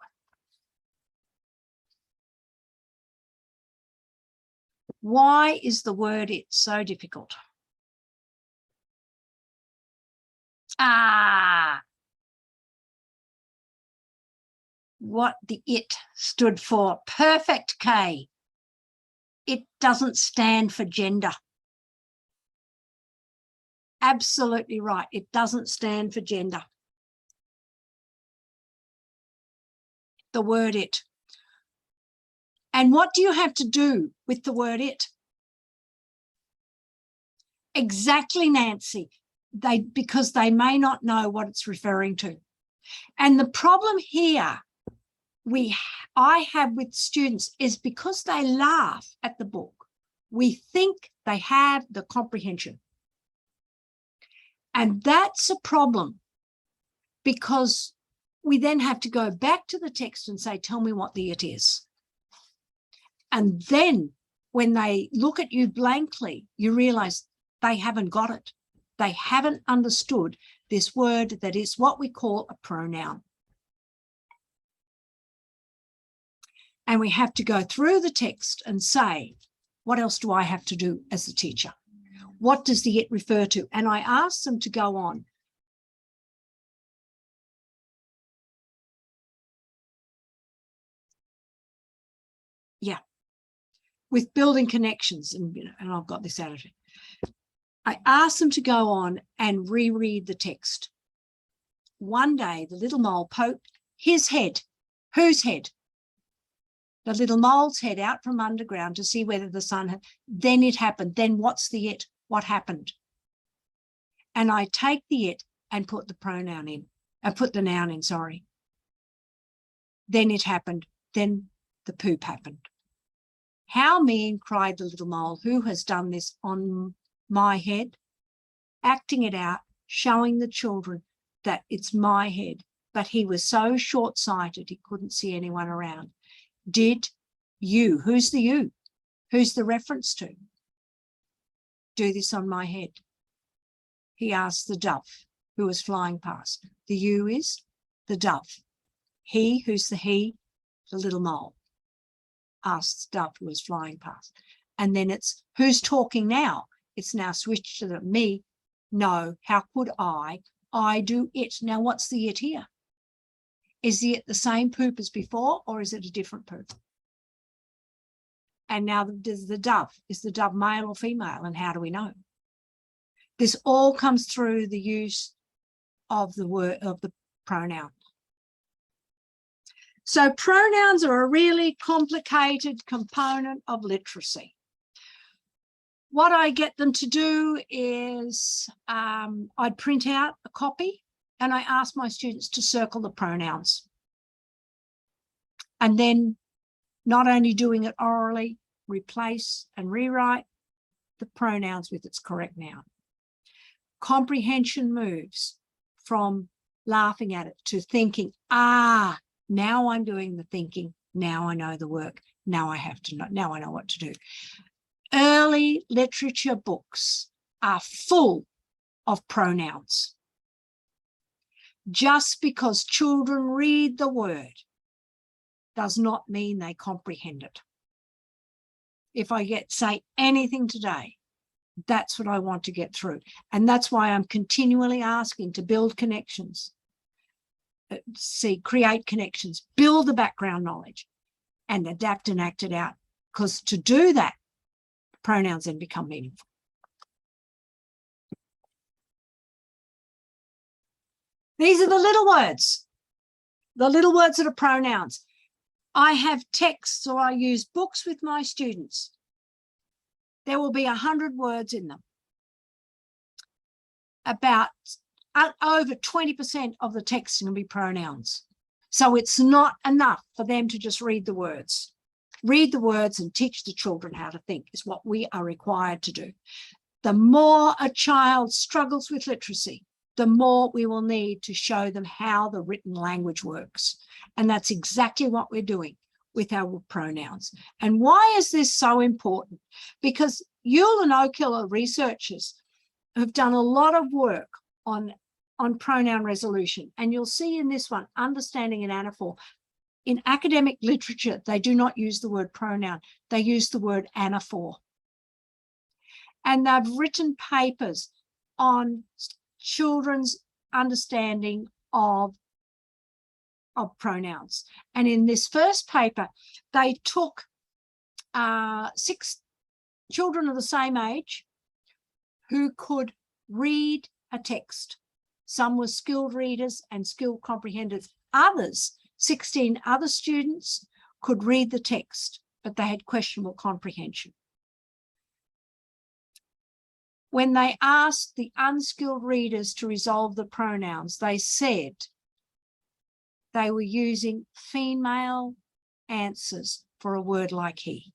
Why is the word it so difficult? What the it stood for. Perfect, K. It doesn't stand for gender. Absolutely right. It doesn't stand for gender. The word it. And what do you have to do with the word it? Exactly, Nancy. Because they may not know what it's referring to. And the problem here I have with students is because they laugh at the book, we think they have the comprehension. And that's a problem because we then have to go back to the text and say, tell me what the it is. And then when they look at you blankly, you realize they haven't got it. They haven't understood this word that is what we call a pronoun. And we have to go through the text and say, what else do I have to do as the teacher? What does the it refer to? And I ask them to go on. Yeah. With building connections, and I've got this out of it. I asked them to go on and reread the text. One day, the little mole poked his head. Whose head? The little mole's head out from underground to see whether the sun had. Then it happened. Then what's the it? What happened? And I take the it and put the pronoun in. Put the noun in, sorry. Then it happened. Then the poop happened. How mean, cried the little mole. Who has done this on my head? Acting it out, showing the children that it's my head. But he was so short-sighted he couldn't see anyone around. Did you, who's the you? Who's the reference to? Do this on my head? He asked the dove who was flying past. The you is the dove. He, who's the he? The little mole. Asked the dove who was flying past. And then it's who's talking now? It's now switched to the me. No, how could I? I do it. Now what's the it here? Is the it the same poop as before, or is it a different poop? And now does the dove, is the dove male or female, and how do we know? This all comes through the use of the word, of the pronoun. So pronouns are a really complicated component of literacy. What I get them to do is I'd print out a copy and I ask my students to circle the pronouns. And then not only doing it orally, replace and rewrite the pronouns with its correct noun. Comprehension moves from laughing at it to thinking, now I'm doing the thinking, now I know the work, now I have to know, now I know what to do. Early literature books are full of pronouns. Just because children read the word does not mean they comprehend it. If I say anything today, that's what I want to get through. And that's why I'm continually asking to build connections, create connections, build the background knowledge and adapt and act it out. Because to do that, pronouns then become meaningful. These are the little words that are pronouns. I have texts, or I use books with my students. There will be 100 words in them. About over 20% of the text will be pronouns. So it's not enough for them to just read the words. Read the words and teach the children how to think is what we are required to do. The more a child struggles with literacy, the more we will need to show them how the written language works. And that's exactly what we're doing with our pronouns. And why is this so important? Because Yule and O'Killer researchers have done a lot of work on pronoun resolution. And you'll see in this one, understanding an anaphor. In academic literature, they do not use the word pronoun. They use the word anaphor. And they've written papers on children's understanding of pronouns. And in this first paper, they took 6 children of the same age who could read a text. Some were skilled readers and skilled comprehenders. Others, 16 other students, could read the text, but they had questionable comprehension. When they asked the unskilled readers to resolve the pronouns, they said they were using female answers for a word like he.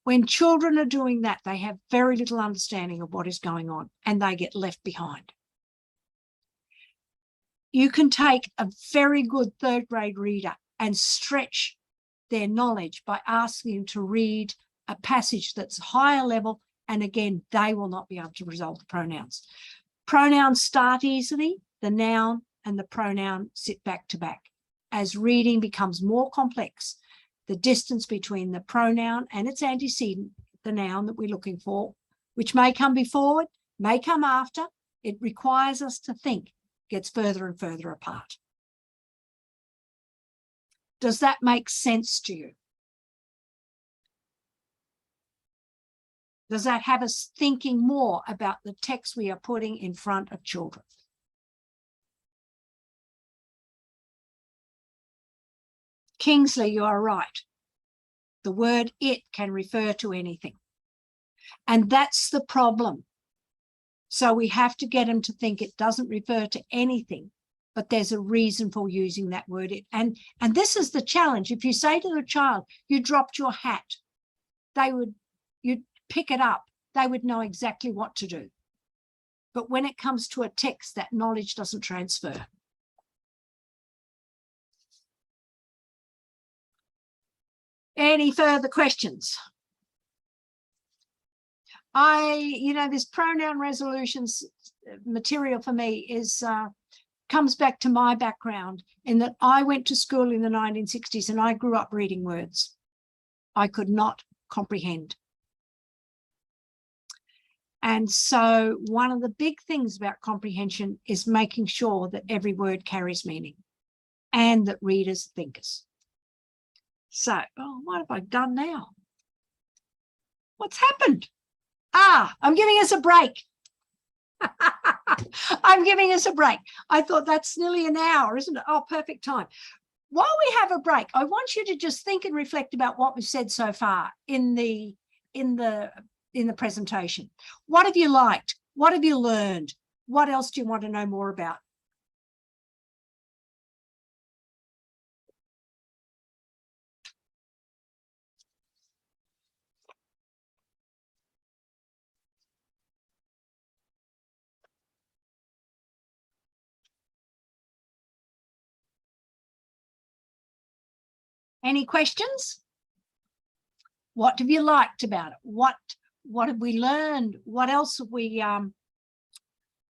When children are doing that, they have very little understanding of what is going on and they get left behind. You can take a very good 3rd grade reader and stretch their knowledge by asking them to read a passage that's higher level, and again, they will not be able to resolve the pronouns. Pronouns start easily, the noun and the pronoun sit back to back. As reading becomes more complex, the distance between the pronoun and its antecedent, the noun that we're looking for, which may come before it, may come after, it requires us to think, gets further and further apart. Does that make sense to you? Does that have us thinking more about the text we are putting in front of children? Kingsley, you are right. The word it can refer to anything. And that's the problem. So we have to get them to think it doesn't refer to anything, but there's a reason for using that word it. And this is the challenge. If you say to the child, you dropped your hat, you'd pick it up. They would know exactly what to do. But when it comes to a text, that knowledge doesn't transfer. Any further questions? This pronoun resolutions material for me comes back to my background in that I went to school in the 1960s and I grew up reading words I could not comprehend. And so one of the big things about comprehension is making sure that every word carries meaning and that readers are thinkers. So, what have I done now? What's happened? I'm giving us a break. I'm giving us a break. I thought that's nearly an hour, isn't it? Oh, perfect time. While we have a break, I want you to just think and reflect about what we've said so far in the presentation. What have you liked? What have you learned? What else do you want to know more about? Any questions? What have you liked about it? What have we learned? What else have we,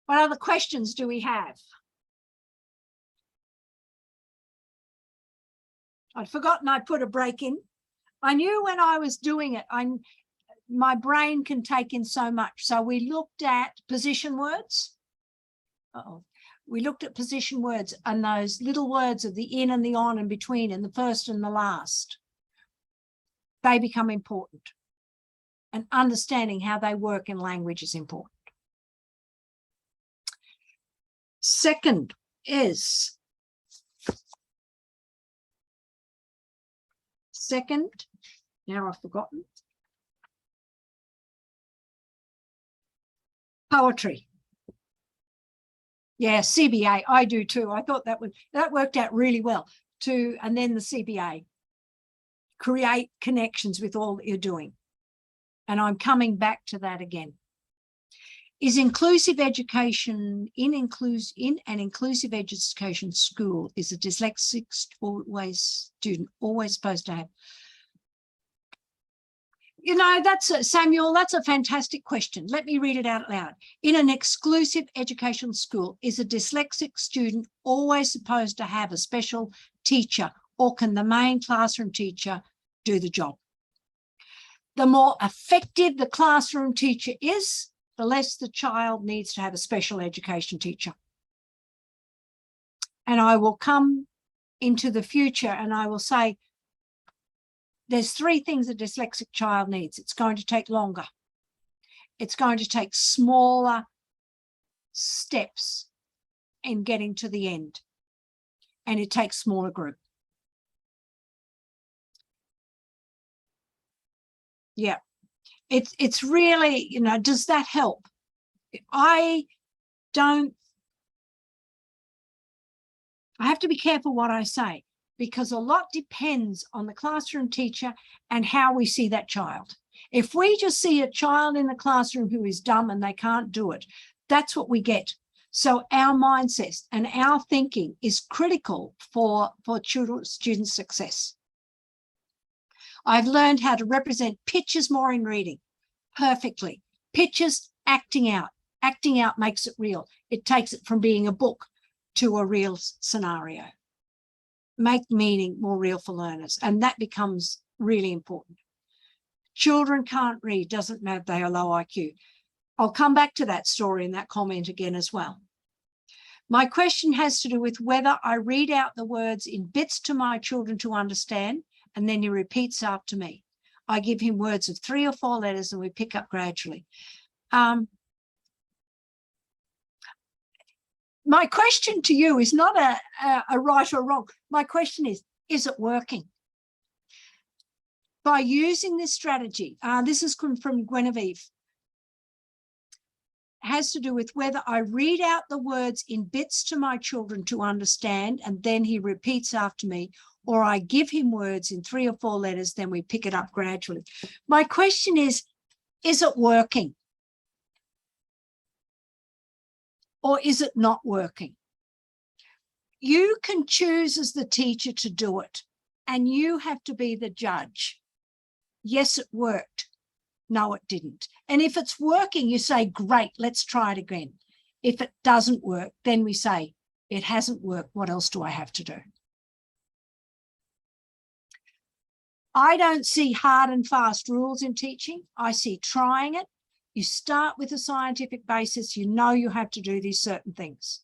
what other questions do we have? I'd forgotten I put a break in. I knew when I was doing it, my brain can take in so much. So we looked at position words. We looked at position words and those little words of the in and the on and between and the first and the last. They become important. And understanding how they work in language is important. Second is, now I've forgotten, poetry. Yeah, CBA, I do too. I thought that worked out really well too. And then the CBA, create connections with all that you're doing. And I'm coming back to that again. Is inclusive education, in an inclusive education school, is a dyslexic student always supposed to have? Samuel, that's a fantastic question. Let me read it out loud. In an exclusive education school, is a dyslexic student always supposed to have a special teacher, or can the main classroom teacher do the job? The more effective the classroom teacher is, the less the child needs to have a special education teacher. And I will come into the future and I will say, there's three things a dyslexic child needs. It's going to take longer. It's going to take smaller steps in getting to the end. And it takes smaller group. Yeah. It's really, does that help? I have to be careful what I say, because a lot depends on the classroom teacher and how we see that child. If we just see a child in the classroom who is dumb and they can't do it, that's what we get. So our mindset and our thinking is critical for student success. I've learned how to represent pictures more in reading perfectly. Pictures, acting out. Acting out makes it real. It takes it from being a book to a real scenario. Make meaning more real for learners, and that becomes really important. Children can't read, doesn't matter if they are low IQ. I'll come back to that story and that comment again as well. My question has to do with whether I read out the words in bits to my children to understand, and then he repeats after me. I give him words of 3 or 4 letters and we pick up gradually. My question to you is not a right or wrong. My question is it working? By using this strategy, this is from Guinevere, has to do with whether I read out the words in bits to my children to understand, and then he repeats after me, or I give him words in 3 or 4 letters, then we pick it up gradually. My question is it working? Or is it not working? You can choose as the teacher to do it, and you have to be the judge. Yes, it worked. No, it didn't. And if it's working, you say, great, let's try it again. If it doesn't work, then we say, it hasn't worked. What else do I have to do? I don't see hard and fast rules in teaching. I see trying it. You start with a scientific basis. You know you have to do these certain things.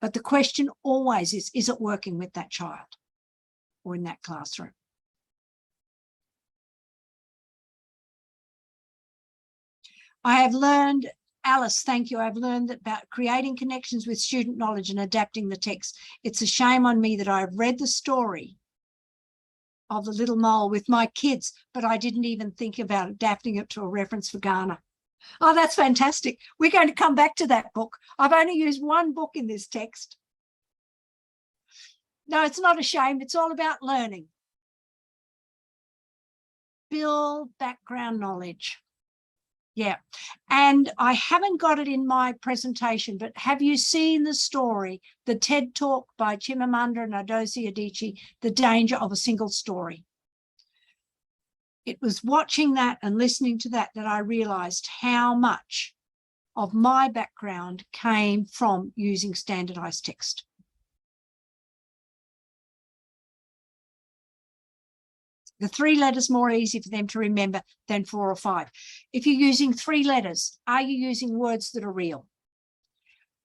But the question always is it working with that child or in that classroom? I have learned, Alice, thank you. I've learned about creating connections with student knowledge and adapting the text. It's a shame on me that I've read the story of the little mole with my kids, but I didn't even think about adapting it to a reference for Ghana. Oh, that's fantastic. We're going to come back to that book. I've only used one book in this text. No, it's not a shame. It's all about learning. Build background knowledge. Yeah. And I haven't got it in my presentation, but have you seen the story, the TED Talk by Chimamanda Ngozi Adichie, The Danger of a Single Story? It was watching that and listening to that I realized how much of my background came from using standardized text. The 3 letters more easy for them to remember than 4 or 5. If you're using 3 letters, are you using words that are real?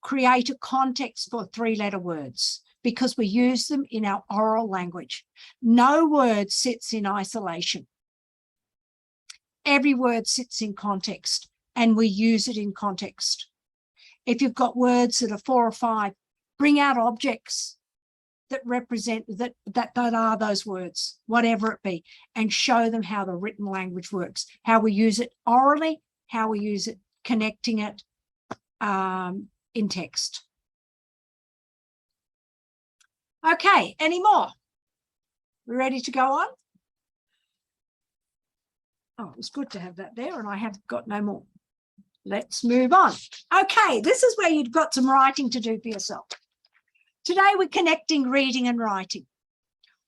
Create a context for 3-letter words because we use them in our oral language. No word sits in isolation. Every word sits in context and we use it in context. If you've got words that are 4 or 5, bring out objects that represent that are those words, whatever it be, and show them how the written language works, how we use it orally, how we use it connecting it in text. Okay, any more? We ready to go on? Oh, it was good to have that there, and I have got no more. Let's move on. Okay, this is where you've got some writing to do for yourself. Today we're connecting reading and writing.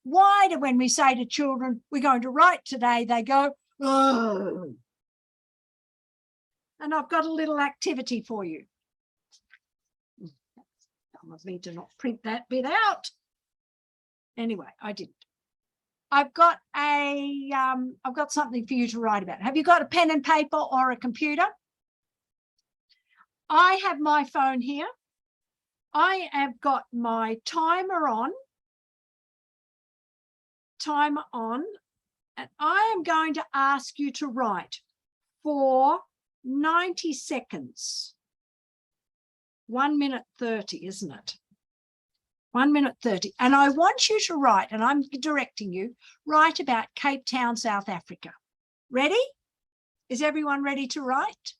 Why do when we say to children, we're going to write today, they go, oh. And I've got a little activity for you. Dumb of me to not print that bit out. Anyway, I didn't. I've got something for you to write about. Have you got a pen and paper or a computer? I have my phone here. I have got my timer on, and I am going to ask you to write for 90 seconds. 1 minute 30, isn't it? 1 minute 30. And I want you to write, and I'm directing you, write about Cape Town, South Africa. Ready? Is everyone ready to write?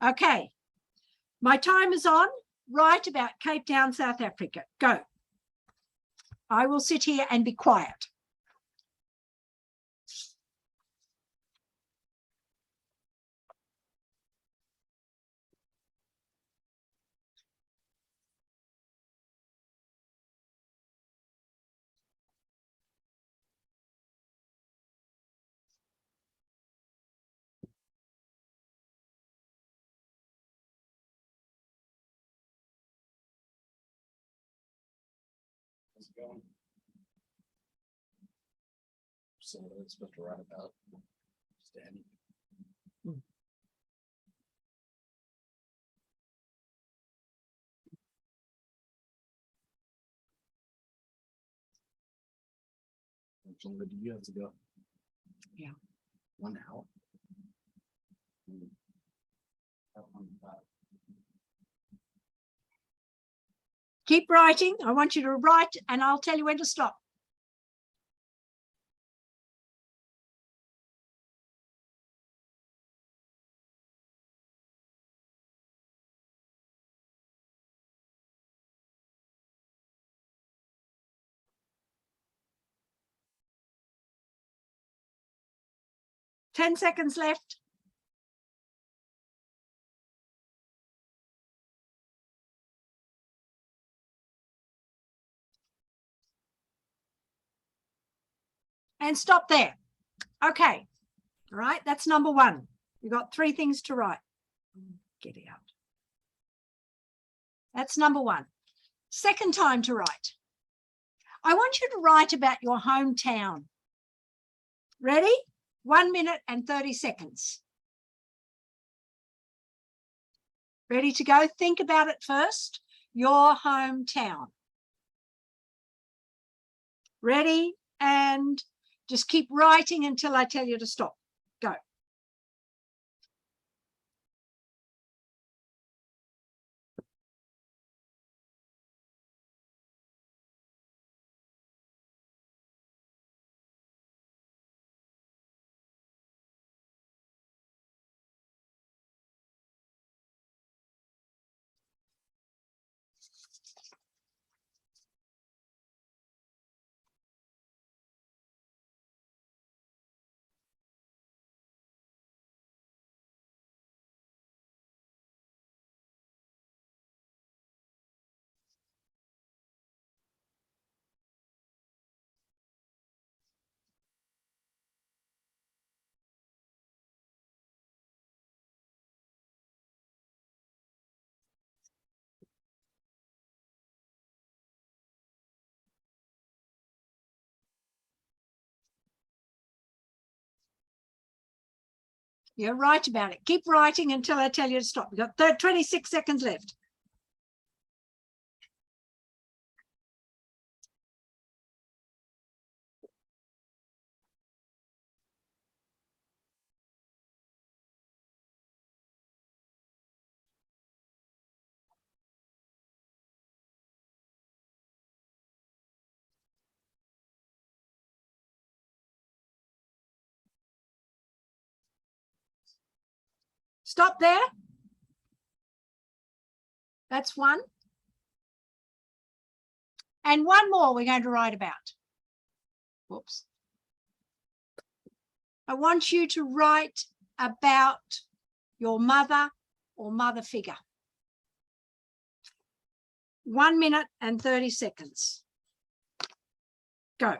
Okay, my time is on. Write about Cape Town, South Africa. Go. I will sit here and be quiet. So it's supposed to write about standing. much longer do you have to go? Yeah. 1 hour? Keep writing. I want you to write and I'll tell you when to stop. Ten seconds left. And stop there. Okay. All right. That's number 1. You've got 3 things to write. Get out. That's number 1. Second time to write. I want you to write about your hometown. Ready? 1 minute and 30 seconds. Ready to go? Think about it first. Your hometown. Ready? And just keep writing until I tell you to stop. Go. You're right about it. Keep writing until I tell you to stop. You've got 26 seconds left. Stop there. That's 1. And 1 more we're going to write about. Whoops. I want you to write about your mother or mother figure. 1 minute and 30 seconds. Go.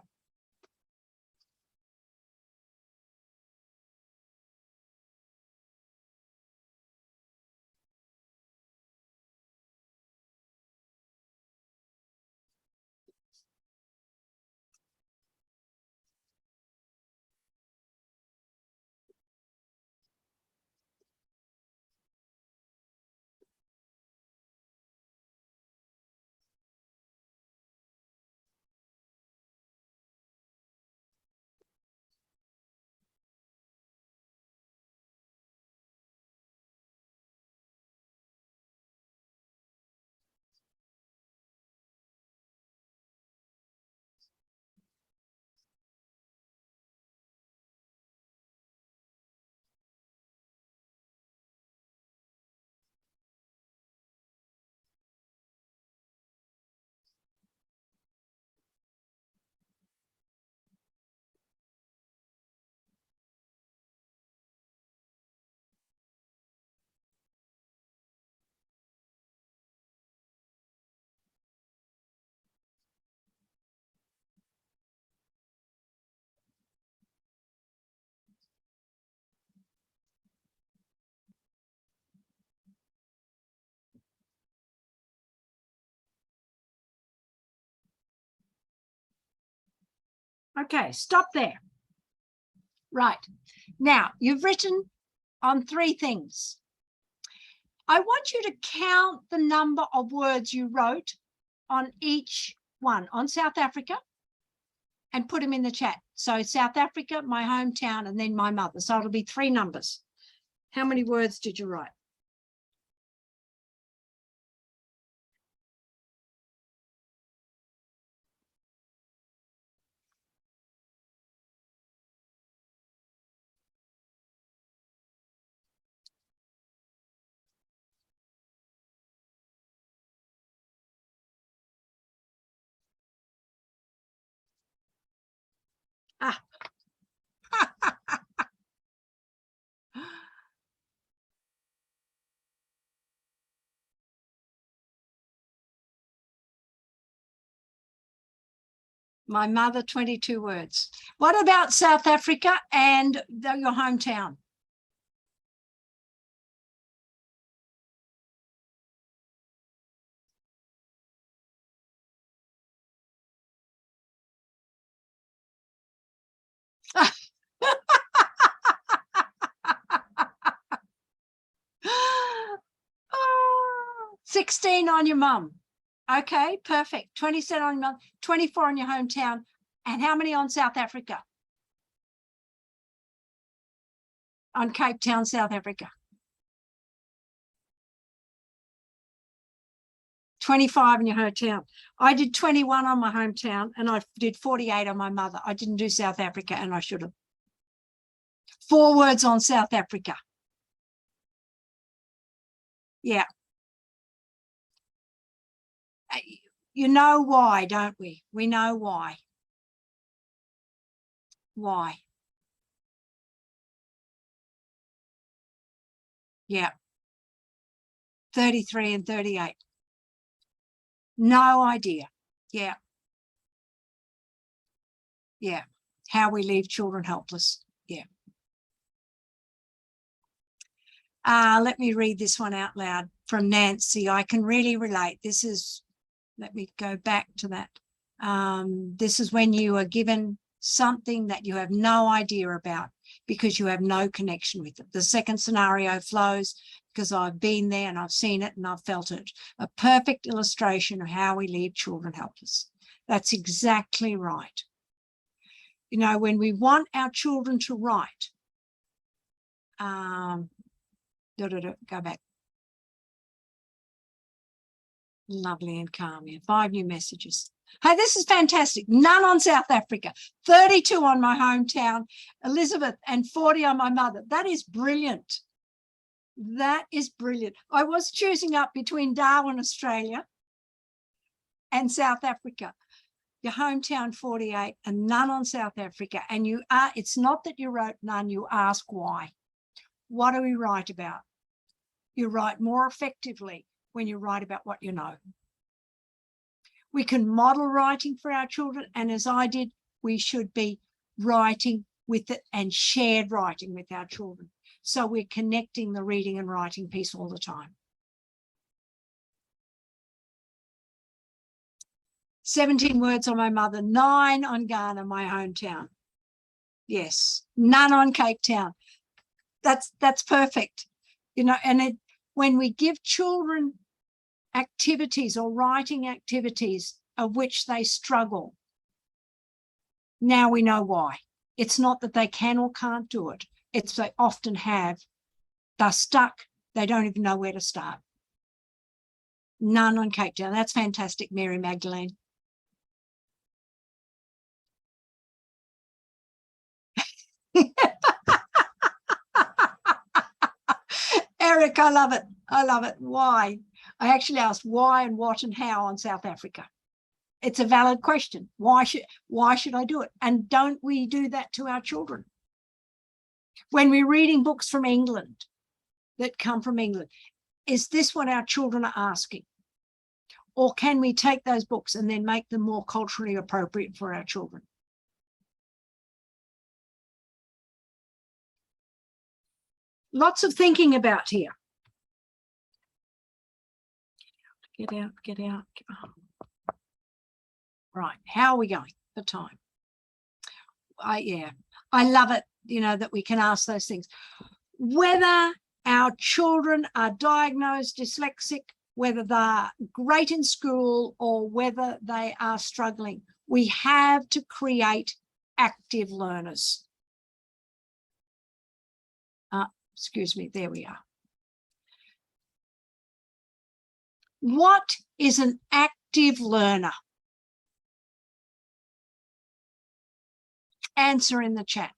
Okay, stop there. Right. Now, you've written on 3 things. I want you to count the number of words you wrote on each one. On South Africa, and put them in the chat. So South Africa, my hometown, and then my mother. So it'll be 3 numbers. How many words did you write? Ah. My mother, 22 words. What about South Africa and your hometown? Oh, 16 on your mum. Okay, perfect. 27 on your mum, 24 on your hometown. And how many on South Africa? On Cape Town, South Africa. 25 in your hometown. I did 21 on my hometown and I did 48 on my mother. I didn't do South Africa and I should have. 4 words on South Africa. Yeah. You know why, don't we? We know why. Why? Yeah. 33 and 38. No idea. Yeah. Yeah. How we leave children helpless. Yeah. Let me read this one out loud from Nancy. I can really relate. This is, let me go back to that. This is when you are given something that you have no idea about because you have no connection with it. The second scenario flows because I've been there and I've seen it and I've felt it. A perfect illustration of how we leave children helpless. That's exactly right. You know, when we want our children to write, go back. Lovely and calm. Yeah, 5 new messages. Hey, this is fantastic. None on South Africa, 32 on my hometown, Elizabeth, and 40 on my mother. That is brilliant. That is brilliant. I was choosing up between Darwin, Australia and South Africa. Your hometown, 48, and none on South Africa. And you are, it's not that you wrote none, you ask why. What do we write about? You write more effectively when you write about what you know. We can model writing for our children, and as I did, we should be writing with it and shared writing with our children. So we're connecting the reading and writing piece all the time. 17 words on my mother, 9 on Ghana, my hometown. Yes, none on Cape Town. That's perfect. You know, and when we give children activities or writing activities of which they struggle, now we know why. It's not that they can or can't do it. It's they often have. They're stuck. They don't even know where to start. None on Cape Town. That's fantastic, Mary Magdalene. Eric, I love it. I love it. Why? I actually asked why and what and how on South Africa. It's a valid question. Why should I do it? And don't we do that to our children? When we're reading books from England that come from England, is this what our children are asking? Or can we take those books and then make them more culturally appropriate for our children? Lots of thinking about here. Get out, get out. Oh. Right, how are we going for time? Yeah, I love it, you know, that we can ask those things. Whether our children are diagnosed dyslexic, whether they're great in school or whether they are struggling, We have to create active learners. Excuse me, there we are. What is an active learner? Answer in the chat.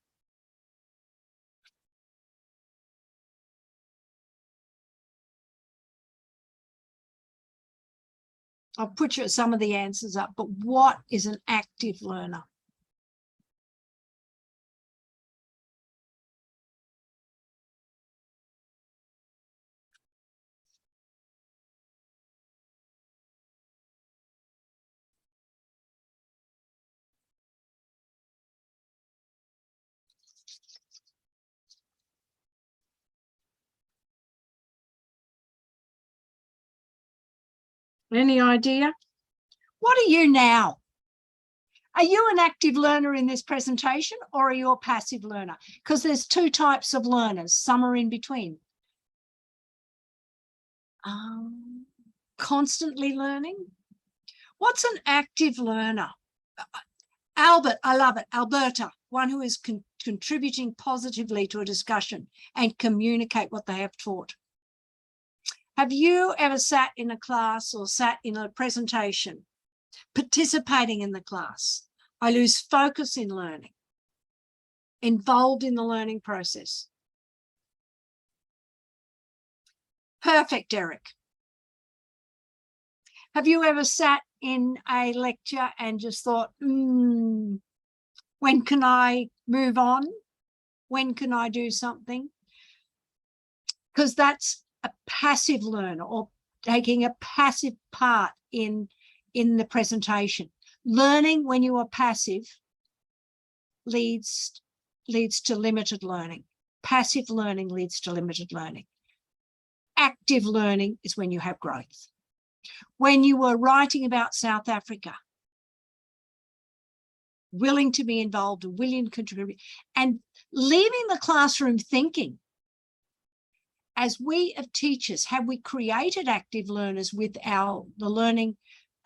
I'll put some of the answers up, but what is an active learner? Any idea? What are you now? Are you an active learner in this presentation, or are you a passive learner? Because there's two types of learners, some are in between. Constantly learning. What's an active learner? Albert, I love it. Alberta, one who is contributing positively to a discussion and communicate what they have taught. Have you ever sat in a class or sat in a presentation, participating in the class? I lose focus in learning, involved in the learning process. Perfect, Eric. Have you ever sat in a lecture and just thought, when can I move on? When can I do something? Because that's a passive learner, or taking a passive part in the presentation. Learning when you are passive leads to limited learning. Passive learning leads to limited learning. Active learning is when you have growth. When you were writing about South Africa, willing to be involved, willing to contribute, and leaving the classroom thinking, as we as teachers, have we created active learners with the learning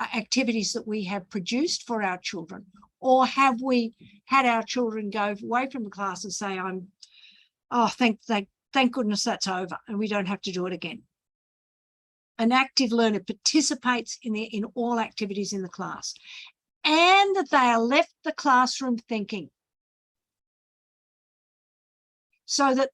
activities that we have produced for our children? Or have we had our children go away from the class and say, thank goodness that's over and we don't have to do it again? An active learner participates in all activities in the class, and that they are left the classroom thinking, so that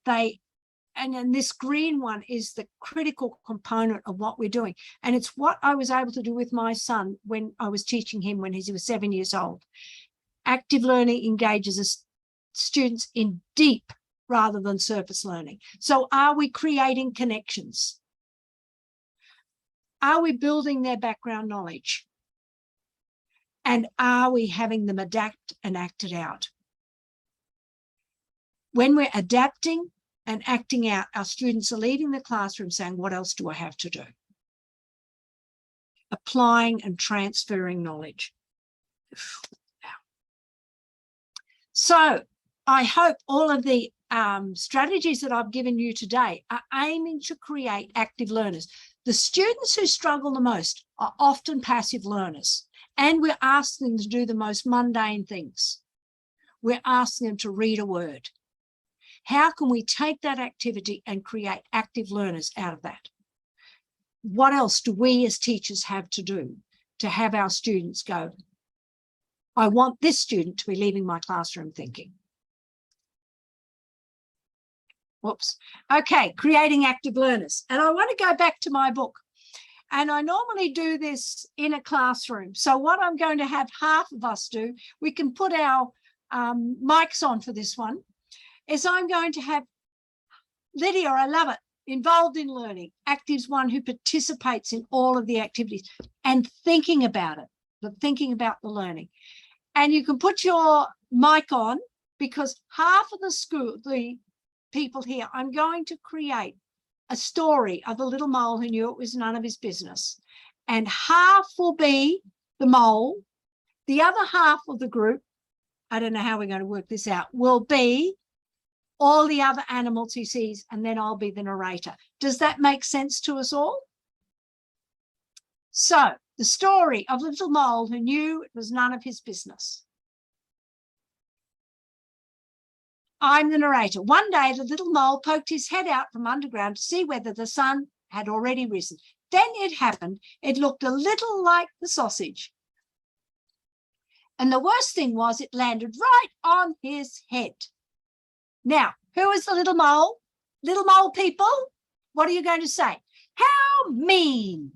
and this green one is the critical component of what we're doing. And it's what I was able to do with my son when I was teaching him when he was 7 years old. Active learning engages students in deep rather than surface learning. So are we creating connections? Are we building their background knowledge? And are we having them adapt and act it out? When we're adapting and acting out, our students are leaving the classroom saying, what else do I have to do? Applying and transferring knowledge. So I hope all of the strategies that I've given you today are aiming to create active learners. The students who struggle the most are often passive learners, and we're asking them to do the most mundane things. We're asking them to read a word. How can we take that activity and create active learners out of that? What else do we as teachers have to do to have our students go, I want this student to be leaving my classroom thinking? Whoops. Okay, creating active learners. And I want to go back to my book. And I normally do this in a classroom. So what I'm going to have half of us do, we can put our mics on for this one, is I'm going to have Lydia, I love it, involved in learning, active's one who participates in all of the activities and thinking about it, but thinking about the learning. And you can put your mic on, because half of the people here, I'm going to create a story of a little mole who knew it was none of his business. And half will be the mole. The other half of the group, I don't know how we're going to work this out, will be all the other animals he sees, and then I'll be the narrator. Does that make sense to us all? So The story of the little mole who knew it was none of his business. I'm the narrator. One day, the little mole poked his head out from underground to see whether the sun had already risen. Then it happened. It looked a little like the sausage. And the worst thing was it landed right on his head. Now, who is the little mole? Little mole people, what are you going to say? How mean,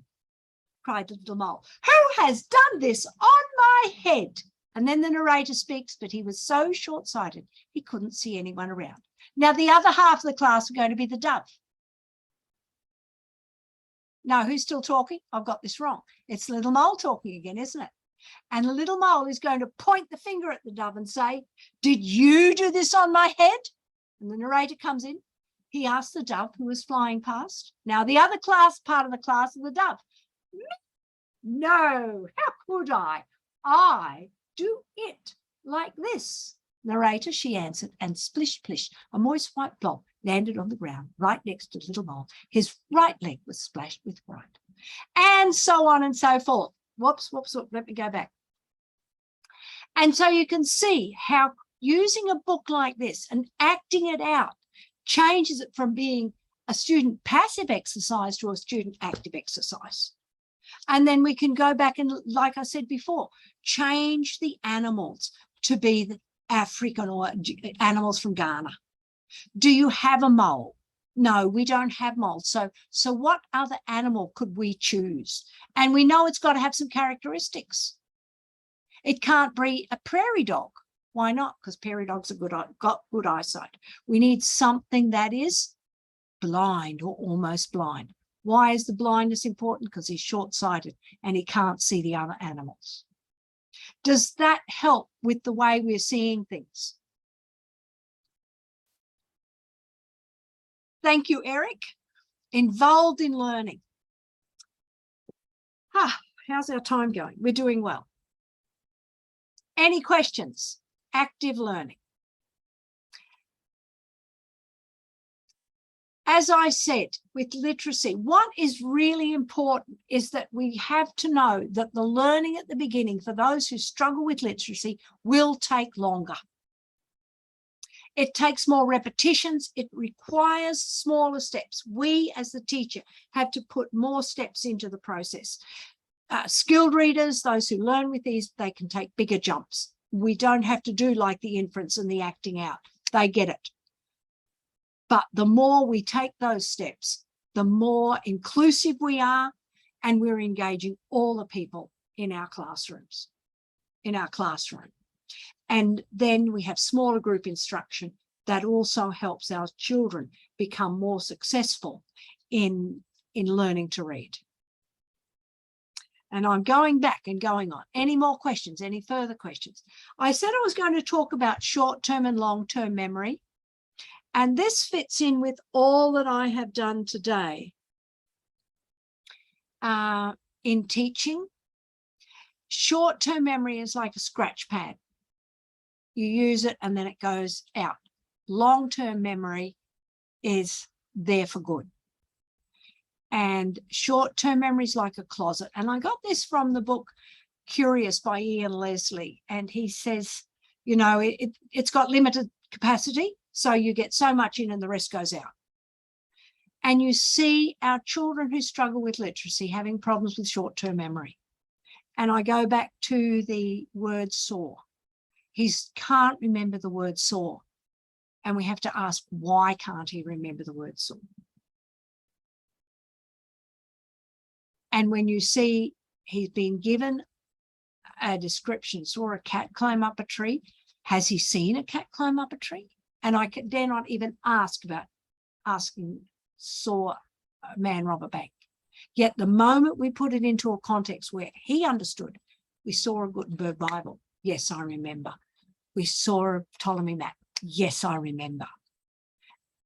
cried the little mole. Who has done this on my head? And then the narrator speaks, but he was so short-sighted he couldn't see anyone around. Now, the other half of the class are going to be the dove. Now, who's still talking? I've got this wrong. It's the little mole talking again, isn't it? And the little mole is going to point the finger at the dove and say, did you do this on my head? And the narrator comes in. He asks the dove who was flying past. Now, the other class, part of the class, of the dove. No, how could I? I do it like this. Narrator, she answered, and splish, splish, a moist white blob landed on the ground right next to the little mole. His right leg was splashed with white. And so on and so forth. Whoops, whoops, whoops, let me go back. And so you can see how using a book like this and acting it out changes it from being a student passive exercise to a student active exercise. And then we can go back and, like I said before, change the animals to be the African or animals from Ghana. Do you have a mole? No, we don't have moles. So what other animal could we choose? And we know it's got to have some characteristics. It can't be a prairie dog. Why not? Because prairie dogs are got good eyesight. We need something that is blind or almost blind. Why is the blindness important? Because he's short-sighted and he can't see the other animals. Does that help with the way we're seeing things? Thank you, Eric. Involved in learning. How's our time going? We're doing well. Any questions? Active learning. As I said, with literacy, what is really important is that we have to know that the learning at the beginning for those who struggle with literacy will take longer. It takes more repetitions. It requires smaller steps. We, as the teacher, have to put more steps into the process. Skilled readers, those who learn with these, they can take bigger jumps. We don't have to do like the inference and the acting out. They get it. But the more we take those steps, the more inclusive we are, and we're engaging all the people in our classrooms, in our classroom. And then we have smaller group instruction that also helps our children become more successful in learning to read. And I'm going back and going on. Any more questions? Any further questions? I said I was going to talk about short-term and long-term memory. And this fits in with all that I have done today in teaching. Short-term memory is like a scratch pad. You use it and then it goes out. Long-term memory is there for good. And short-term memory is like a closet. And I got this from the book Curious by Ian Leslie. And he says, you know, it's got limited capacity. So you get so much in and the rest goes out. And you see our children who struggle with literacy having problems with short-term memory. And I go back to the word saw. He can't remember the word saw. And we have to ask, why can't he remember the word saw? And when you see he's been given a description, saw a cat climb up a tree, has he seen a cat climb up a tree? And I dare not even ask about asking, saw a man rob a bank. Yet the moment we put it into a context where he understood, we saw a Gutenberg Bible. Yes, I remember. We saw a Ptolemy map. Yes, I remember.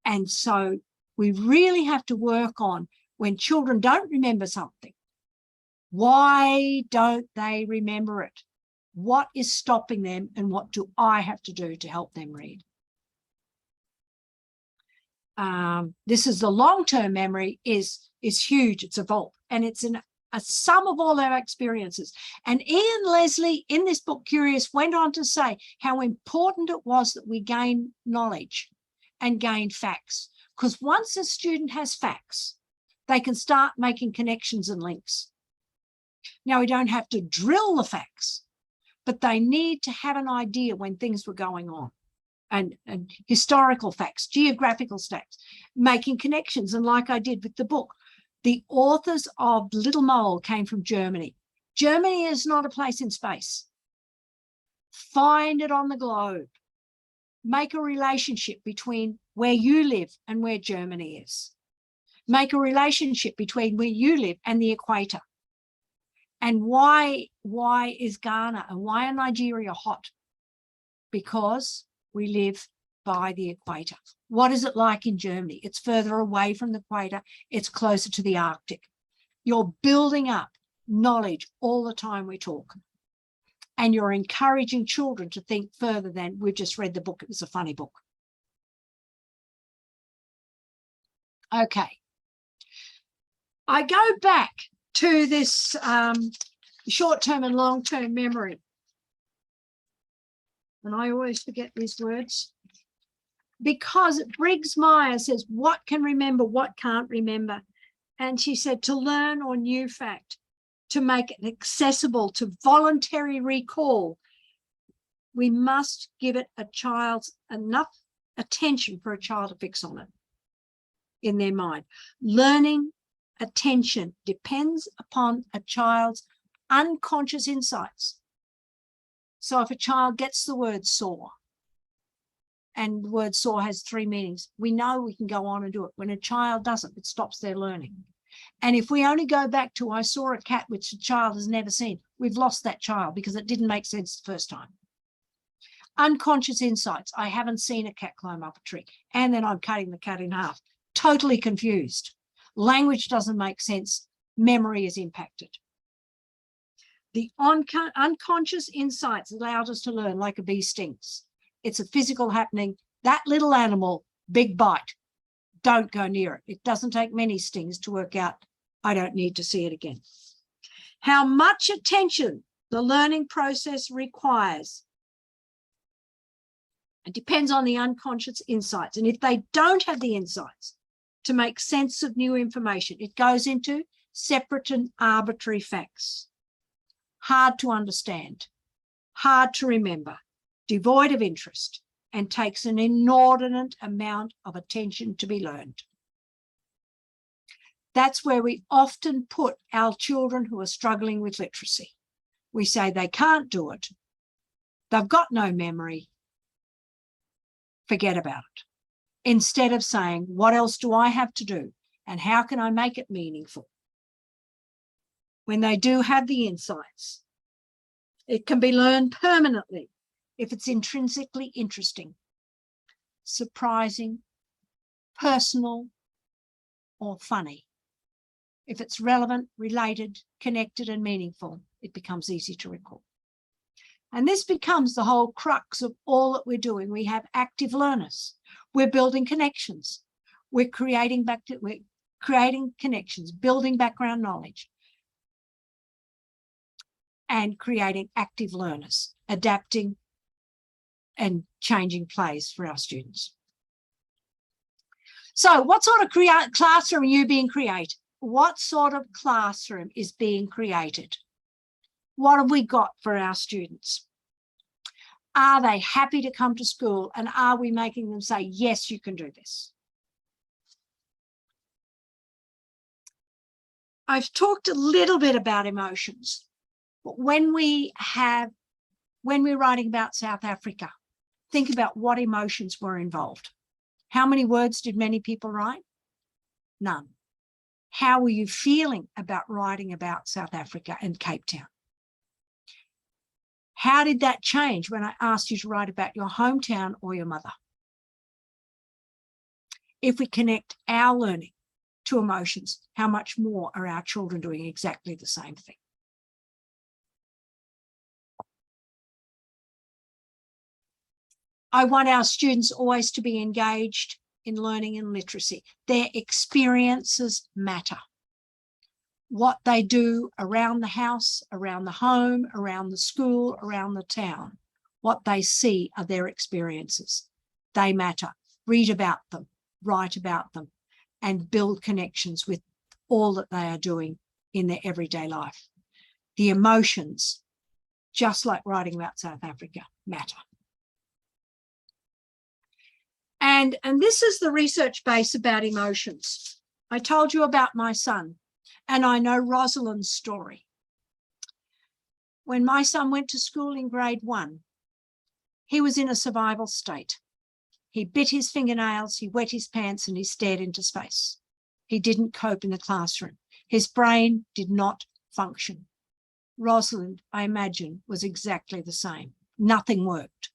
And so we really have to work on when children don't remember something. Why don't they remember it? What is stopping them and what do I have to do to help them read? This is the long-term memory is huge. It's a vault and it's a sum of all our experiences. And Ian Leslie, in this book, Curious, went on to say how important it was that we gain knowledge and gain facts. Because once a student has facts, they can start making connections and links. Now, we don't have to drill the facts, but they need to have an idea when things were going on. And historical facts, geographical facts, making connections. And like I did with the book, the authors of Little Mole came from Germany. Germany is not a place in space. Find it on the globe. Make a relationship between where you live and where Germany is. Make a relationship between where you live and the equator. And why is Ghana and why are Nigeria hot? Because we live by the equator. What is it like in Germany? It's further away from the equator. It's closer to the Arctic. You're building up knowledge all the time we talk. And you're encouraging children to think further than we've just read the book. It was a funny book. Okay. I go back to this short-term and long-term memory. And I always forget these words. Because Briggs-Meyer says, what can remember, what can't remember? And she said, to learn or new fact, to make it accessible, to voluntary recall, we must give it a child's enough attention for a child to fix on it in their mind. Learning attention depends upon a child's unconscious insights. So if a child gets the word saw, and the word saw has 3 meanings, we know we can go on and do it. When a child doesn't, it stops their learning. And if we only go back to I saw a cat which the child has never seen, we've lost that child because it didn't make sense the first time. Unconscious insights. I haven't seen a cat climb up a tree. And then I'm cutting the cat in half. Totally confused. Language doesn't make sense. Memory is impacted. The unconscious insights allowed us to learn, like a bee stings. It's a physical happening. That little animal, big bite. Don't go near it. It doesn't take many stings to work out, I don't need to see it again. How much attention the learning process requires, it depends on the unconscious insights. And if they don't have the insights to make sense of new information, it goes into separate and arbitrary facts. Hard to understand, hard to remember, devoid of interest, and takes an inordinate amount of attention to be learned. That's where we often put our children who are struggling with literacy. We say they can't do it. They've got no memory. Forget about it. Instead of saying, what else do I have to do? And how can I make it meaningful? When they do have the insights, it can be learned permanently if it's intrinsically interesting, surprising, personal, or funny. If it's relevant, related, connected, and meaningful, it becomes easy to recall. And this becomes the whole crux of all that we're doing. We have active learners. We're building connections. We're creating connections, building background knowledge, and creating active learners, adapting and changing plays for our students. So what sort of classroom are you being created? What sort of classroom is being created? What have we got for our students? Are they happy to come to school? And are we making them say, yes, you can do this? I've talked a little bit about emotions, but when we're writing about South Africa, think about what emotions were involved. How many words did many people write? None. How were you feeling about writing about South Africa and Cape Town? How did that change when I asked you to write about your hometown or your mother? If we connect our learning to emotions, how much more are our children doing exactly the same thing? I want our students always to be engaged in learning and literacy. Their experiences matter. what they do around the house, around the home, around the school, around the town. What they see are their experiences. They matter. Read about them, write about them, and build connections with all that they are doing in their everyday life. The emotions, just like writing about South Africa, matter. And this is the research base about emotions. I told you about my son, and I know Rosalind's story. When my son went to school in grade 1, he was in a survival state. He bit his fingernails, he wet his pants, and he stared into space. He didn't cope in the classroom. His brain did not function. Rosalind, I imagine, was exactly the same. Nothing worked.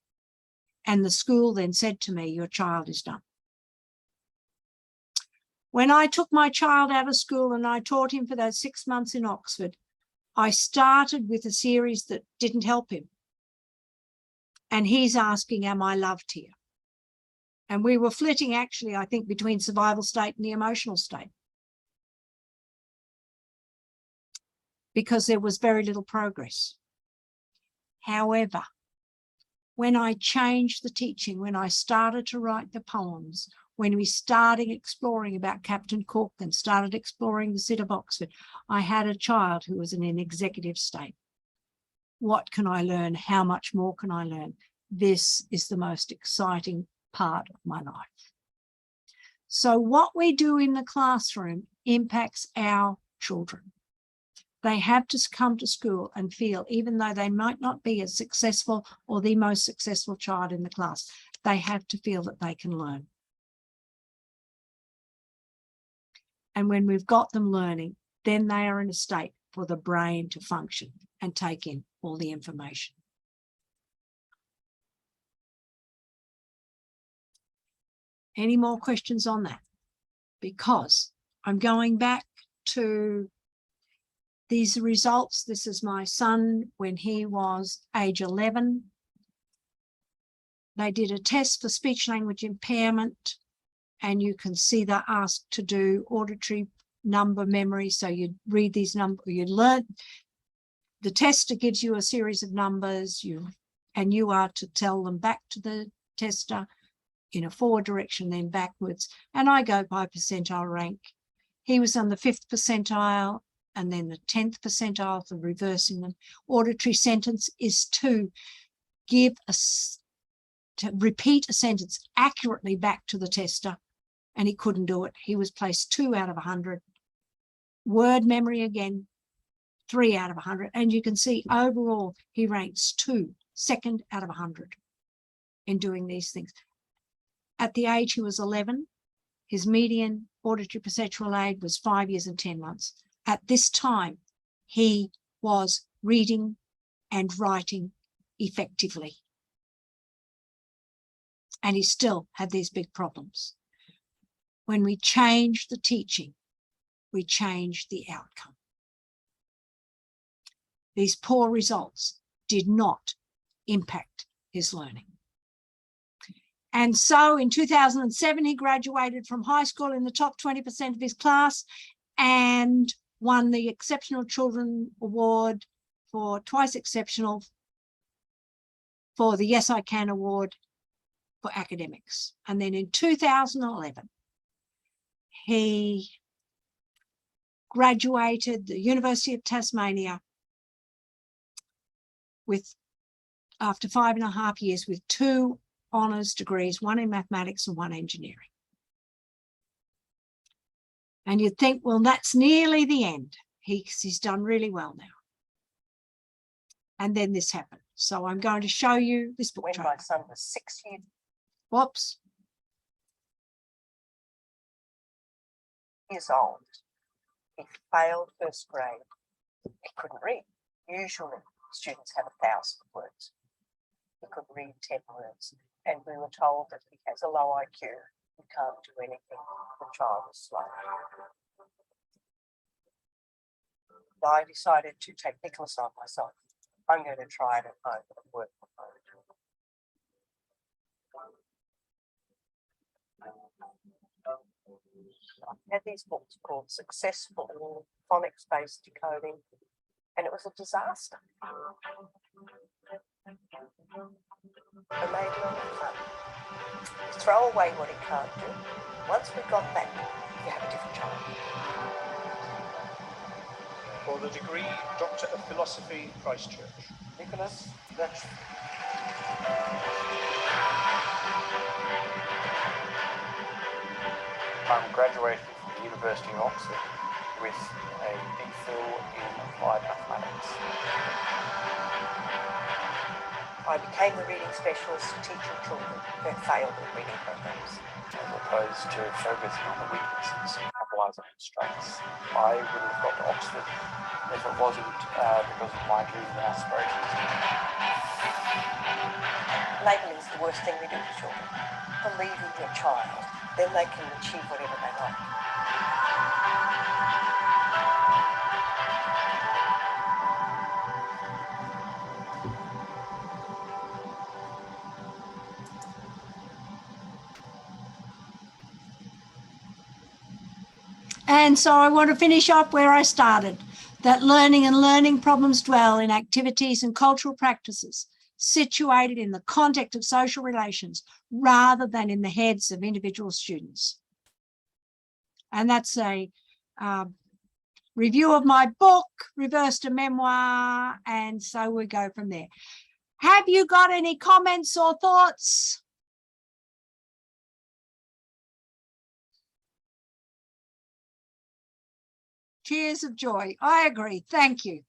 And the school then said to me, your child is done. When I took my child out of school and I taught him for those 6 months in Oxford, I started with a series that didn't help him. And he's asking, am I loved here? And we were flitting, actually, I think, between survival state and the emotional state, because there was very little progress. However, when I changed the teaching, when I started to write the poems, when we started exploring about Captain Cook and started exploring the City of Oxford, I had a child who was in an executive state. What can I learn? How much more can I learn? This is the most exciting part of my life. So what we do in the classroom impacts our children. They have to come to school and feel, even though they might not be as successful or the most successful child in the class, they have to feel that they can learn. And when we've got them learning, then they are in a state for the brain to function and take in all the information. Any more questions on that? Because I'm going back to these results. This is my son when he was age 11. They did a test for speech language impairment, and you can see they're asked to do auditory number memory. So you read these numbers, you learn. The tester gives you a series of numbers, and you are to tell them back to the tester in a forward direction, then backwards. And I go by percentile rank. He was on the 5th percentile and then the 10th percentile for reversing them. Auditory sentence is to repeat a sentence accurately back to the tester, and he couldn't do it. He was placed 2 out of 100. Word memory again, 3 out of 100. And you can see overall he ranks 2, second out of 100 in doing these things. At the age he was 11, his median auditory perceptual aid was 5 years and 10 months. At this time, he was reading and writing effectively. And he still had these big problems. When we changed the teaching, we changed the outcome. These poor results did not impact his learning. And so in 2007, he graduated from high school in the top 20% of his class and won the Exceptional Children Award for twice exceptional for the Yes I Can Award for academics. And then in 2011, he graduated the University of Tasmania after 5.5 years with 2 honours degrees, 1 in mathematics and 1 engineering. And you'd think, well, that's nearly the end. He's done really well now. And then this happened. So I'm going to show you this book. When my son was 6 years. Whoops. Years old, he failed first grade. He couldn't read. Usually students have 1,000 words. He could read 10 words. And we were told that he has a low IQ. He can't do anything. The child is slow. I decided to take Nicholas on myself. I'm going to try it at home and work from home. I had these books called Successful Phonics-Based Decoding, and it was a disaster. But made it all fun. You throw away what he can't do. Once we got that, you have a different child. For the degree, Doctor of Philosophy, Christchurch. Lois Letchford. I'm graduating from the University of Oxford with a DPhil in Applied Mathematics. I became the reading specialist teaching children who failed at reading programs. As opposed to focusing on the weaknesses and capitalising on strengths. I wouldn't have got to Oxford if it wasn't because of my dreams and aspirations. Labelling is the worst thing we do to children. Believe in your child, then they can achieve whatever they like. And so I want to finish up where I started, that learning and learning problems dwell in activities and cultural practices situated in the context of social relations rather than in the heads of individual students. And that's a review of my book, Reversed a Memoir, and so we go from there. Have you got any comments or thoughts? Tears of joy. I agree. Thank you.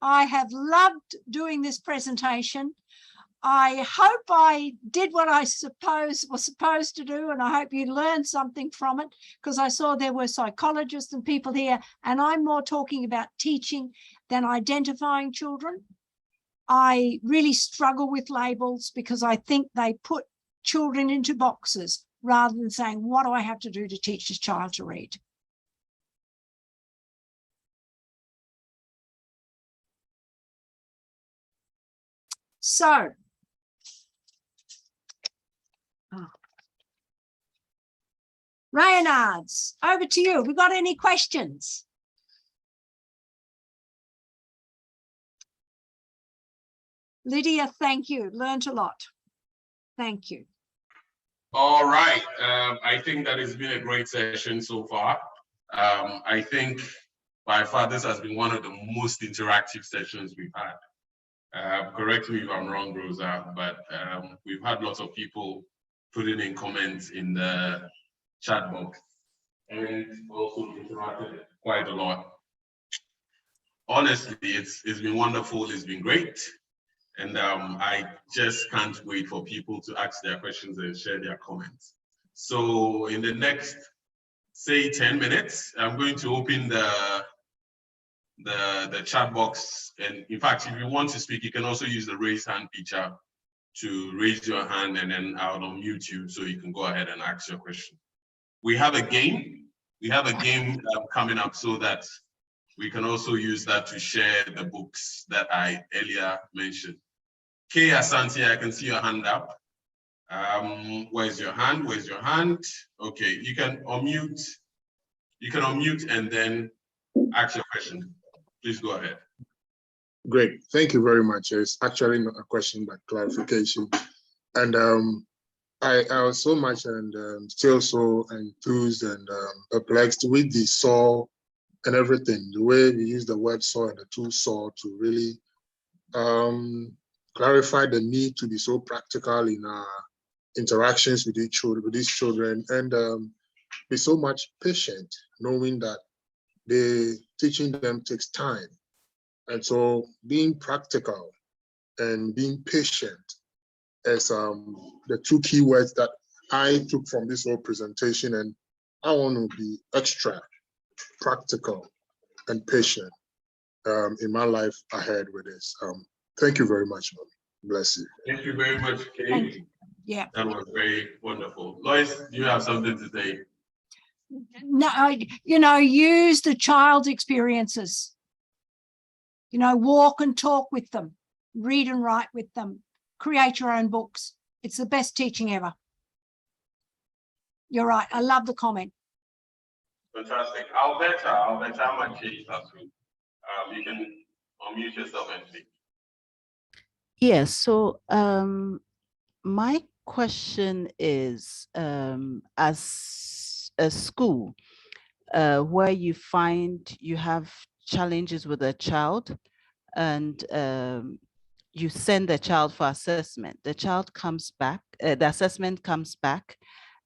I have loved doing this presentation. I hope I did what I was supposed to do, and I hope you learned something from it, because I saw there were psychologists and people here, and I'm more talking about teaching than identifying children. I really struggle with labels because I think they put children into boxes rather than saying, what do I have to do to teach this child to read? So, Reynards, over to you. We got any questions? Lydia, thank you. Learned a lot. Thank you. All right. I think that has been a great session so far. I think by far this has been one of the most interactive sessions we've had. Correct me if I'm wrong, Rosa, but we've had lots of people putting in comments in the chat box and also interacted quite a lot. Honestly, it's been wonderful. It's been great. And I just can't wait for people to ask their questions and share their comments. So in the next, say 10 minutes, I'm going to open the chat box. And in fact, if you want to speak, you can also use the raise hand feature to raise your hand, and then I'll unmute you so you can go ahead and ask your question. We have a game. We have a game coming up so that we can also use that to share the books that I earlier mentioned. Kay Asante, I can see your hand up. Where's your hand? Where's your hand? Okay, you can unmute. You can unmute and then ask your question. Please go ahead. Great, thank you very much. It's actually not a question, but clarification. And I was so much and still so enthused and perplexed with the saw and everything, the way we use the word saw and the tool saw to really clarify the need to be so practical in our interactions with these children, and be so much patient, knowing that teaching them takes time. And so being practical and being patient as the two key words that I took from this whole presentation, and I want to be extra practical and patient in my life ahead with this. Thank you very much, Mommy. Bless you. Thank you very much, Kay. Thank you. Yeah. That was very wonderful. Lois, do you have something to say? No, use the child's experiences. Walk and talk with them, read and write with them, create your own books. It's the best teaching ever. You're right. I love the comment. Fantastic. Alberta Machi, you can unmute yourself and speak. Yes, so my question is, as a school where you find you have challenges with a child and you send the child for assessment, the child comes back, the assessment comes back,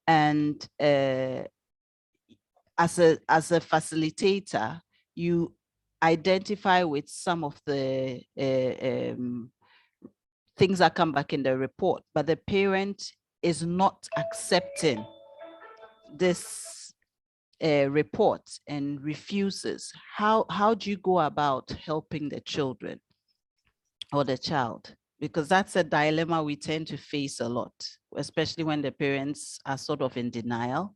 and as a facilitator, you identify with some of the things that come back in the report, but the parent is not accepting this report and refuses. How do you go about helping the children or the child? Because that's a dilemma we tend to face a lot, especially when the parents are sort of in denial.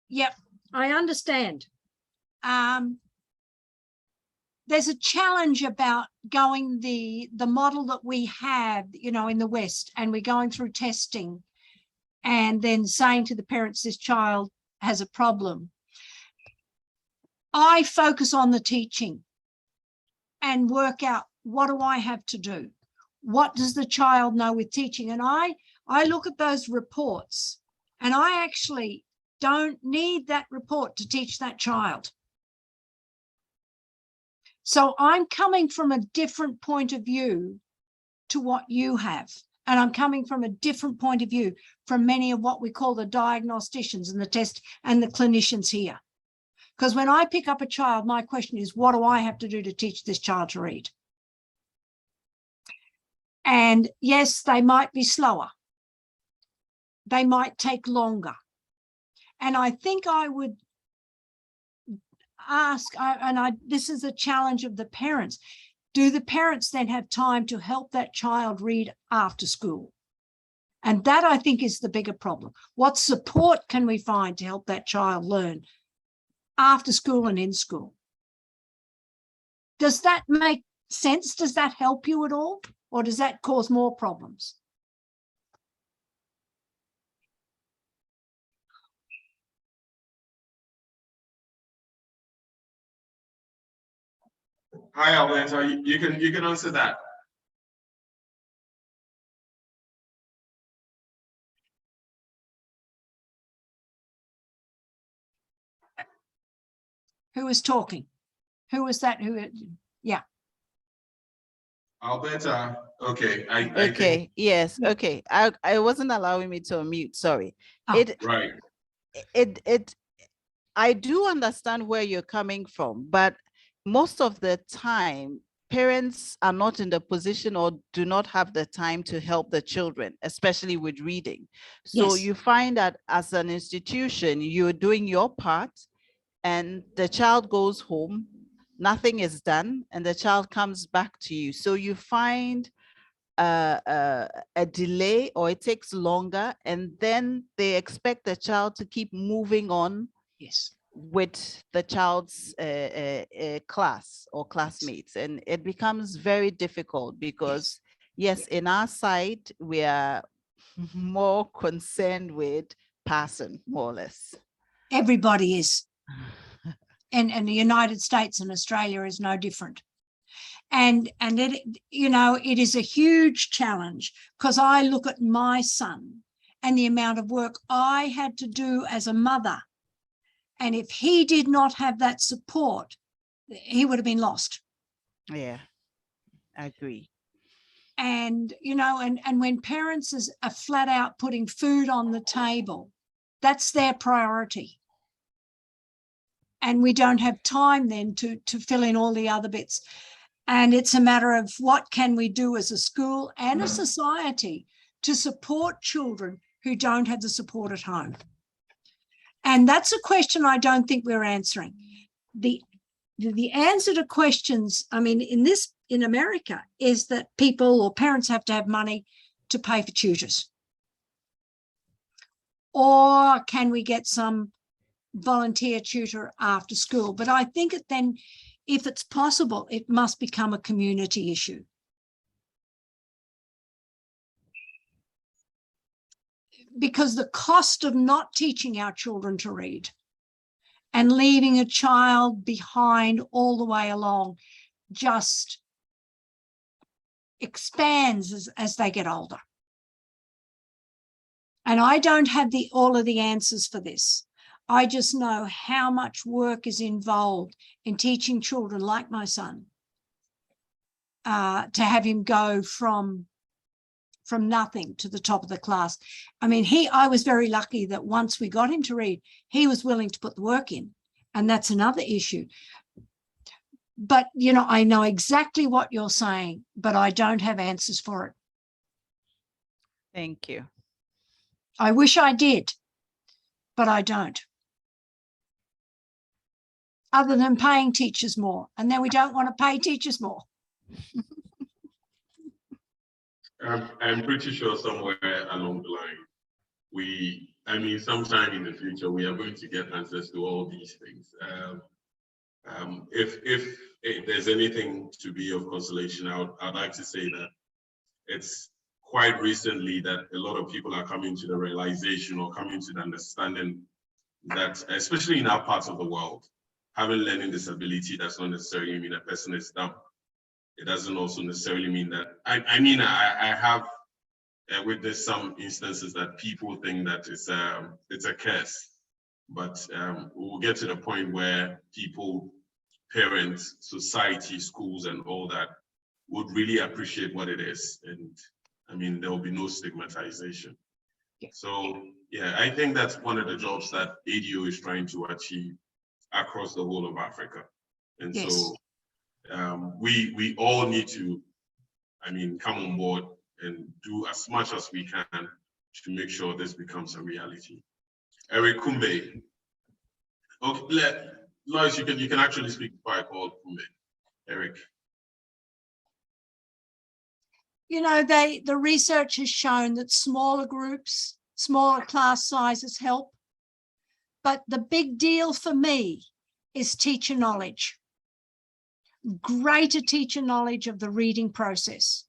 Yep, I understand. There's a challenge about going the model that we have, you know, in the West, and we're going through testing and then saying to the parents, this child has a problem. I focus on the teaching and work out, what do I have to do? What does the child know with teaching? And I look at those reports, and I actually don't need that report to teach that child. So I'm coming from a different point of view to what you have. And I'm coming from a different point of view from many of what we call the diagnosticians and the test and the clinicians here. Because when I pick up a child, my question is, what do I have to do to teach this child to read? And yes, they might be slower. They might take longer. And I think I would ask, this is a challenge of the parents. Do the parents then have time to help that child read after school? And that, I think, is the bigger problem. What support can we find to help that child learn after school and in school? Does that make sense? Does that help you at all? Or does that cause more problems? Hi, Alberta. You can answer that. Who was talking? Who was that? Yeah. Alberta. Okay. I Okay. think, Yes. Okay. I wasn't allowing me to unmute. Sorry. Oh. right. I do understand where you're coming from, but most of the time, parents are not in the position or do not have the time to help the children, especially with reading. So Yes. you find that as an institution, you're doing your part and the child goes home, nothing is done, and the child comes back to you. So you find a delay, or it takes longer, and then they expect the child to keep moving on. Yes. With the child's class or classmates, and it becomes very difficult because yes, in our side we are more concerned with passing, more or less. Everybody is. And the United States and Australia is no different. And it, you know, it is a huge challenge, because I look at my son and the amount of work I had to do as a mother. And if he did not have that support, he would have been lost. Yeah, I agree. And, you know, and when parents are flat out putting food on the table, that's their priority. And we don't have time then to fill in all the other bits. And it's a matter of what can we do as a school and a society to support children who don't have the support at home. And that's a question I don't think we're answering. The answer to questions, I mean, in America, is that people or parents have to have money to pay for tutors. Or can we get some volunteer tutor after school? But I think then, if it's possible, it must become a community issue. because the cost of not teaching our children to read and leaving a child behind all the way along just expands as they get older. And I don't have all of the answers for this. I just know how much work is involved in teaching children like my son, to have him go from nothing to the top of the class. I mean, I was very lucky that once we got him to read, he was willing to put the work in. And that's another issue. But, you know, I know exactly what you're saying, but I don't have answers for it. Thank you. I wish I did, but I don't. Other than paying teachers more. And then we don't want to pay teachers more. I'm pretty sure somewhere along the line, sometime in the future, we are going to get answers to all these things. If there's anything to be of consolation, I'd like to say that it's quite recently that a lot of people are coming to the realization or coming to the understanding that, especially in our parts of the world, having learning disability does not necessarily mean a person is dumb. It doesn't also necessarily mean that, I have witnessed some instances that people think that it's a curse, but we'll get to the point where people, parents, society, schools, and all that would really appreciate what it is. And there will be no stigmatization. Yeah. So yeah, I think that's one of the jobs that ADO is trying to achieve across the whole of Africa. And Yes. so we all need to, come on board and do as much as we can to make sure this becomes a reality. Eric Kumbe. Okay, Lois, you can actually speak before I call Kumbe. Eric. You know, the research has shown that smaller groups, smaller class sizes help. But the big deal for me is teacher knowledge. Greater teacher knowledge of the reading process.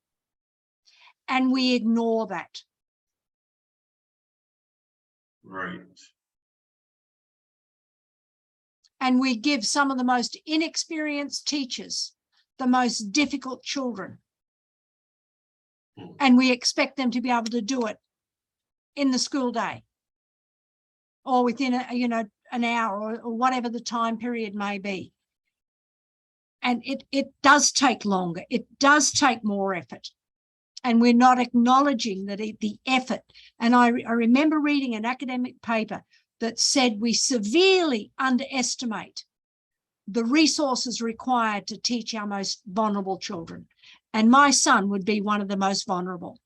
And we ignore that. Right. And we give some of the most inexperienced teachers the most difficult children. And we expect them to be able to do it in the school day or within an hour or whatever the time period may be. And it does take longer. It does take more effort. And we're not acknowledging that the effort. And I remember reading an academic paper that said we severely underestimate the resources required to teach our most vulnerable children. And my son would be one of the most vulnerable.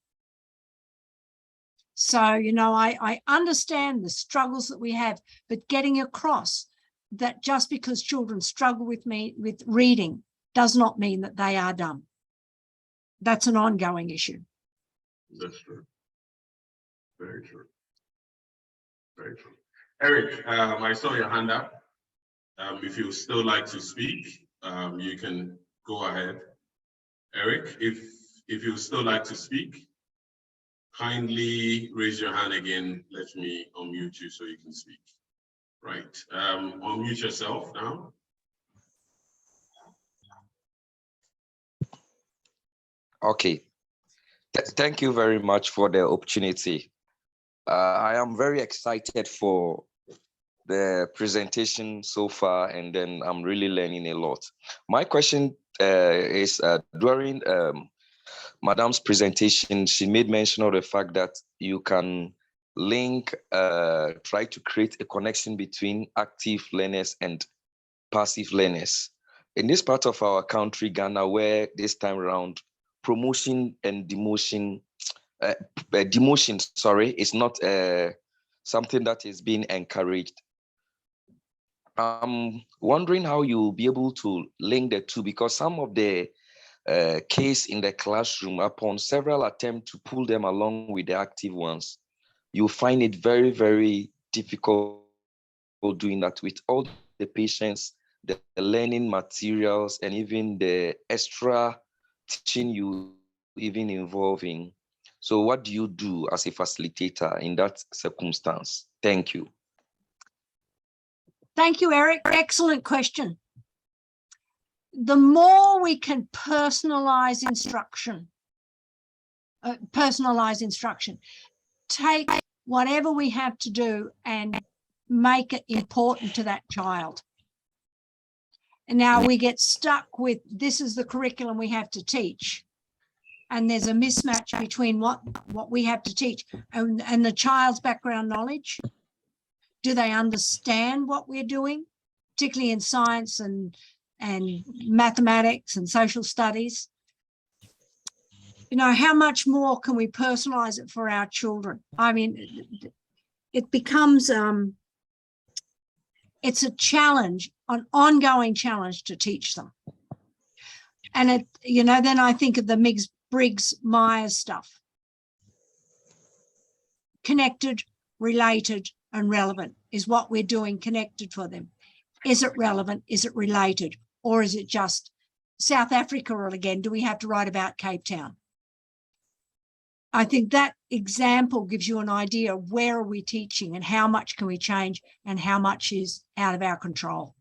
So, I understand the struggles that we have, but getting across that just because children struggle with reading does not mean that they are dumb. That's an ongoing issue. That's true. Very true. Very true. Eric, I saw your hand up. If you still like to speak, you can go ahead. Eric, if you still like to speak, kindly raise your hand again. Let me unmute you so you can speak. Right. Unmute yourself now. Okay. Thank you very much for the opportunity. I am very excited for the presentation so far, and then I'm really learning a lot. My question is during Madam's presentation, she made mention of the fact that you can link, try to create a connection between active learners and passive learners. In this part of our country, Ghana, where this time around promotion and demotion, is not something that is being encouraged. I'm wondering how you'll be able to link the two, because some of the case in the classroom, upon several attempts to pull them along with the active ones, you find it very, very difficult doing that with all the patients, the learning materials, and even the extra teaching you even involving. So what do you do as a facilitator in that circumstance? Thank you. Thank you, Eric. Excellent question. The more we can personalize instruction, take whatever we have to do and make it important to that child. And now we get stuck with, this is the curriculum we have to teach. And there's a mismatch between what we have to teach and the child's background knowledge. Do they understand what we're doing, particularly in science and mathematics and social studies? You know, how much more can we personalize it for our children? I mean, it becomes, it's a challenge, an ongoing challenge to teach them. And it, you know, then I think of the Briggs-Myers stuff. Connected, related, and relevant is what we're doing connected for them. Is it relevant? Is it related? Or is it just South Africa? Or again, do we have to write about Cape Town? I think that example gives you an idea of where are we teaching and how much can we change and how much is out of our control.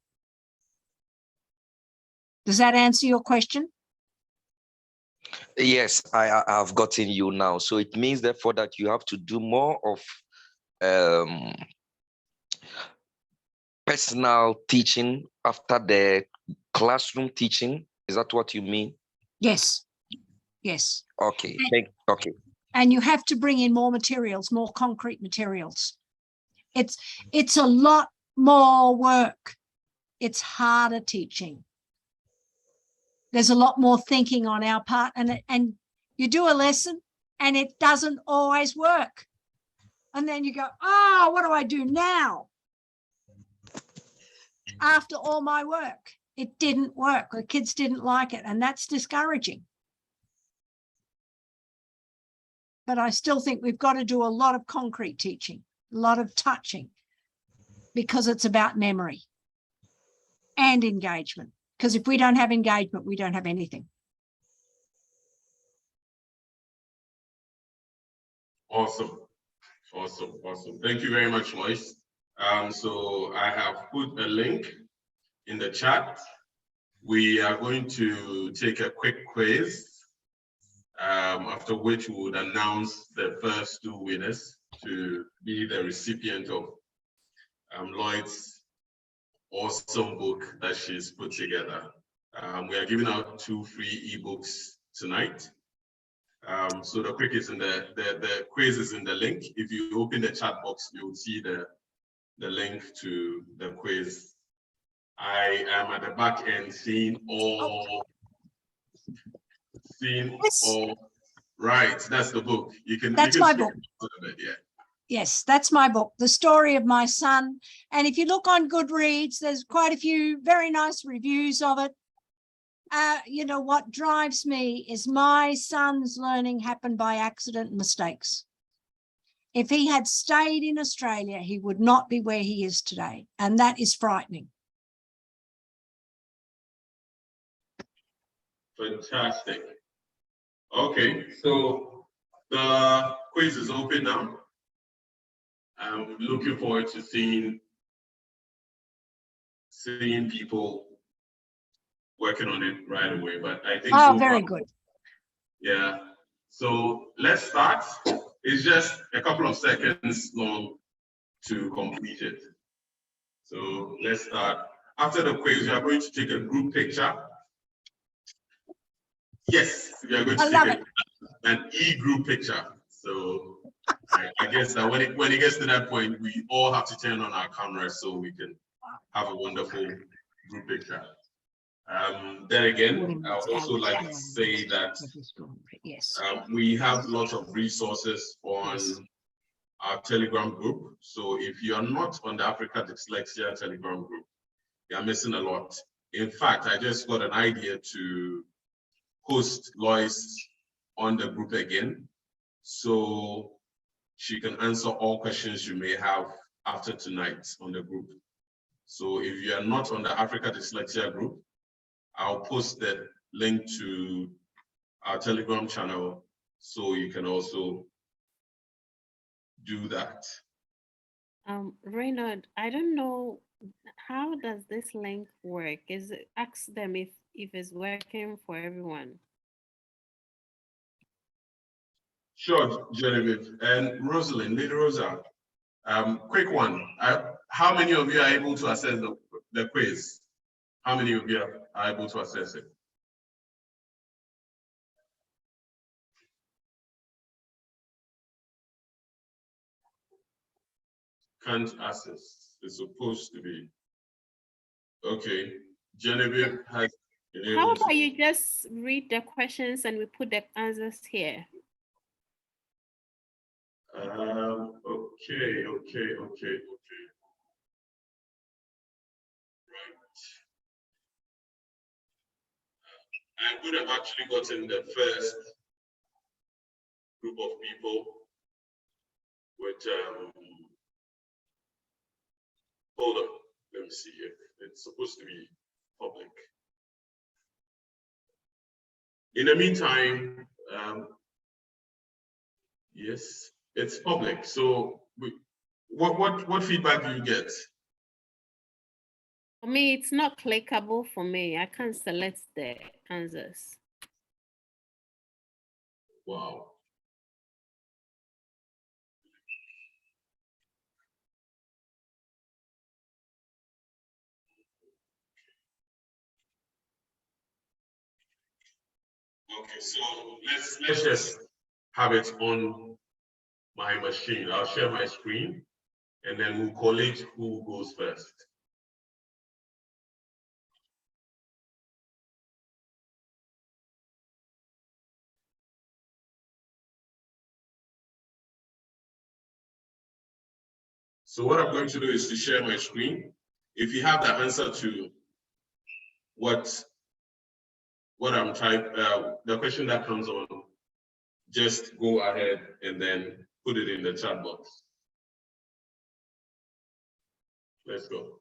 Does that answer your question? Yes, I've gotten you now. So it means therefore that you have to do more of personal teaching after the classroom teaching. Is that what you mean? Yes. Yes. Okay. Okay. And you have to bring in more materials, more concrete materials. It's a lot more work. It's harder teaching. There's a lot more thinking on our part, and you do a lesson and it doesn't always work. And then you go, oh, what do I do now? After all my work, it didn't work. The kids didn't like it, and that's discouraging. But I still think we've got to do a lot of concrete teaching, a lot of touching, because it's about memory and engagement. Because if we don't have engagement, we don't have anything. Awesome. Awesome. Awesome. Thank you very much, Lois. So I have put a link in the chat. We are going to take a quick quiz, after which we would announce the first two winners to be the recipient of Lloyd's awesome book that she's put together. We are giving out 2 free ebooks tonight. So the quiz is in the quiz is in the link. If you open the chat box, you'll see the link to the quiz. I am at the back end seeing all. Right, that's the book. That's my book. Yeah. Yes, that's my book, The Story of My Son. And if you look on Goodreads, there's quite a few very nice reviews of it. You know, what drives me is my son's learning happened by accident and mistakes. If he had stayed in Australia, he would not be where he is today. And that is frightening. Fantastic. Okay, so the quiz is open now. I'm looking forward to seeing people working on it right away. But I think very good. Yeah. So let's start. It's just a couple of seconds long to complete it. So let's start. After the quiz, we are going to take a group picture. Yes, we are going to take an e-group picture. So I guess that when it gets to that point, we all have to turn on our cameras so we can have a wonderful group picture. Then again, I would also like to say that we have lots of resources on our Telegram group. So if you are not on the Africa Dyslexia Telegram group, you're missing a lot. In fact, I just got an idea to host Lois on the group again, so she can answer all questions you may have after tonight on the group. So if you are not on the Africa Dyslexia group, I'll post the link to our Telegram channel So you can also do that. Reynard, I don't know, how does this link work? Is it, ask them if it's working for everyone. Sure, Genevieve. And Rosalind, Lady Rosa, quick one. How many of you are able to access the quiz? How many of you are able to access it? Can't access. It's supposed to be. Okay. Genevieve has been How able to. about you just read the questions and we put the answers here? Okay. I would have actually gotten the first group of people, which hold on, let me see here. It's supposed to be public. In the meantime, yes, it's public. So what feedback do you get? For me, it's not clickable for me. I can't select the answers. Wow. Okay, so let's just have it on my machine. I'll share my screen and then we'll collate who goes first. So what I'm going to do is to share my screen. If you have the answer to what I'm trying, the question that comes on, just go ahead and then put it in the chat box. Let's go.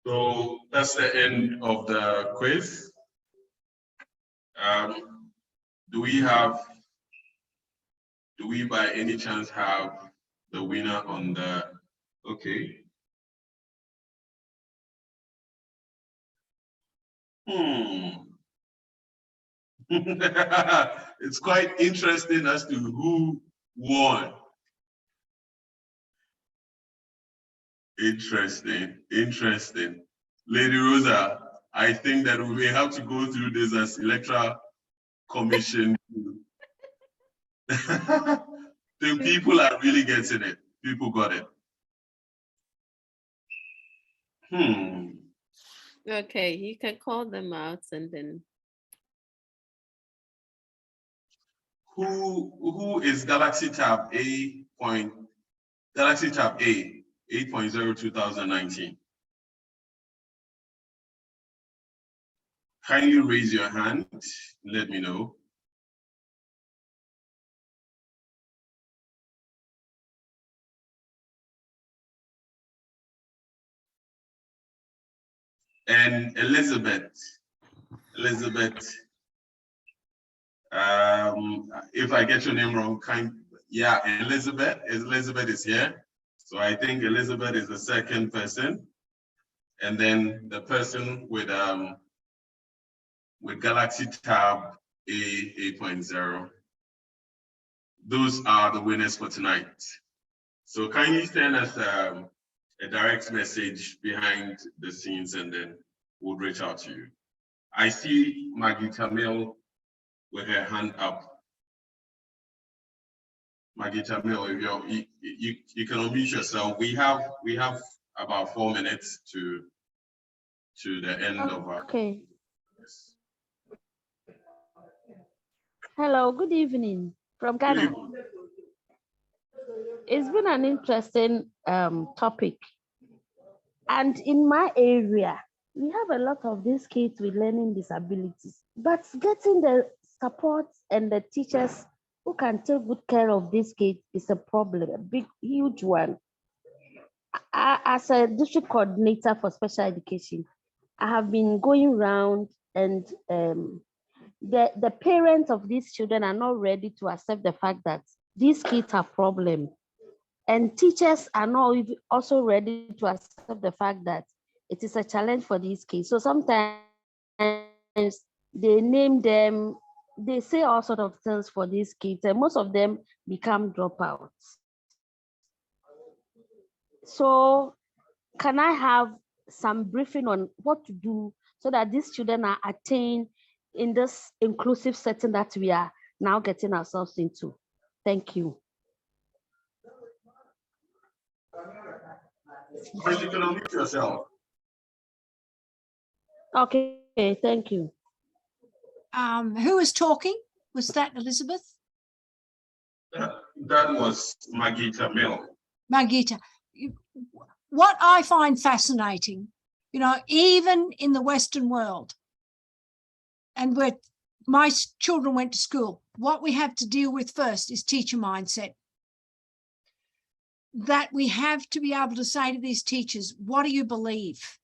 So that's the end of the quiz. Do we by any chance have the winner on the, okay. It's quite interesting as to who won. Interesting. Lady Rosa, I think that we may have to go through this as electoral commission. The people are really getting it. People got it. Okay, you can call them out and then. Who is Galaxy Tab A 8.0 2019? Kindly raise your hand. Let me know. And Elizabeth, if I get your name wrong, Elizabeth is here. So I think Elizabeth is the second person. And then the person with Galaxy Tab A 8.0. Those are the winners for tonight. So kindly send us a direct message behind the scenes and then we'll reach out to you. I see Maggie Tamil with her hand up. Maggie Tamil, if you can unmute yourself. We have about 4 minutes to the end of our. Okay. Hello, good evening from Ghana. It's been an interesting topic. And in my area, we have a lot of these kids with learning disabilities, but getting the support and the teachers who can take good care of these kids is a problem, a big, huge one. As a district coordinator for special education, I have been going around and the parents of these children are not ready to accept the fact that these kids have problems. And teachers are not also ready to accept the fact that it is a challenge for these kids. So sometimes they name them, they say all sorts of things for these kids, and most of them become dropouts. So can I have some briefing on what to do so that these children are attained in this inclusive setting that we are now getting ourselves into? Thank you. But you can unmute yourself. Okay, thank you. Who was talking? Was that Elizabeth? That was Maggie Tamil. Margita. What I find fascinating, even in the Western world, and where my children went to school, what we have to deal with first is teacher mindset. That we have to be able to say to these teachers, what do you believe?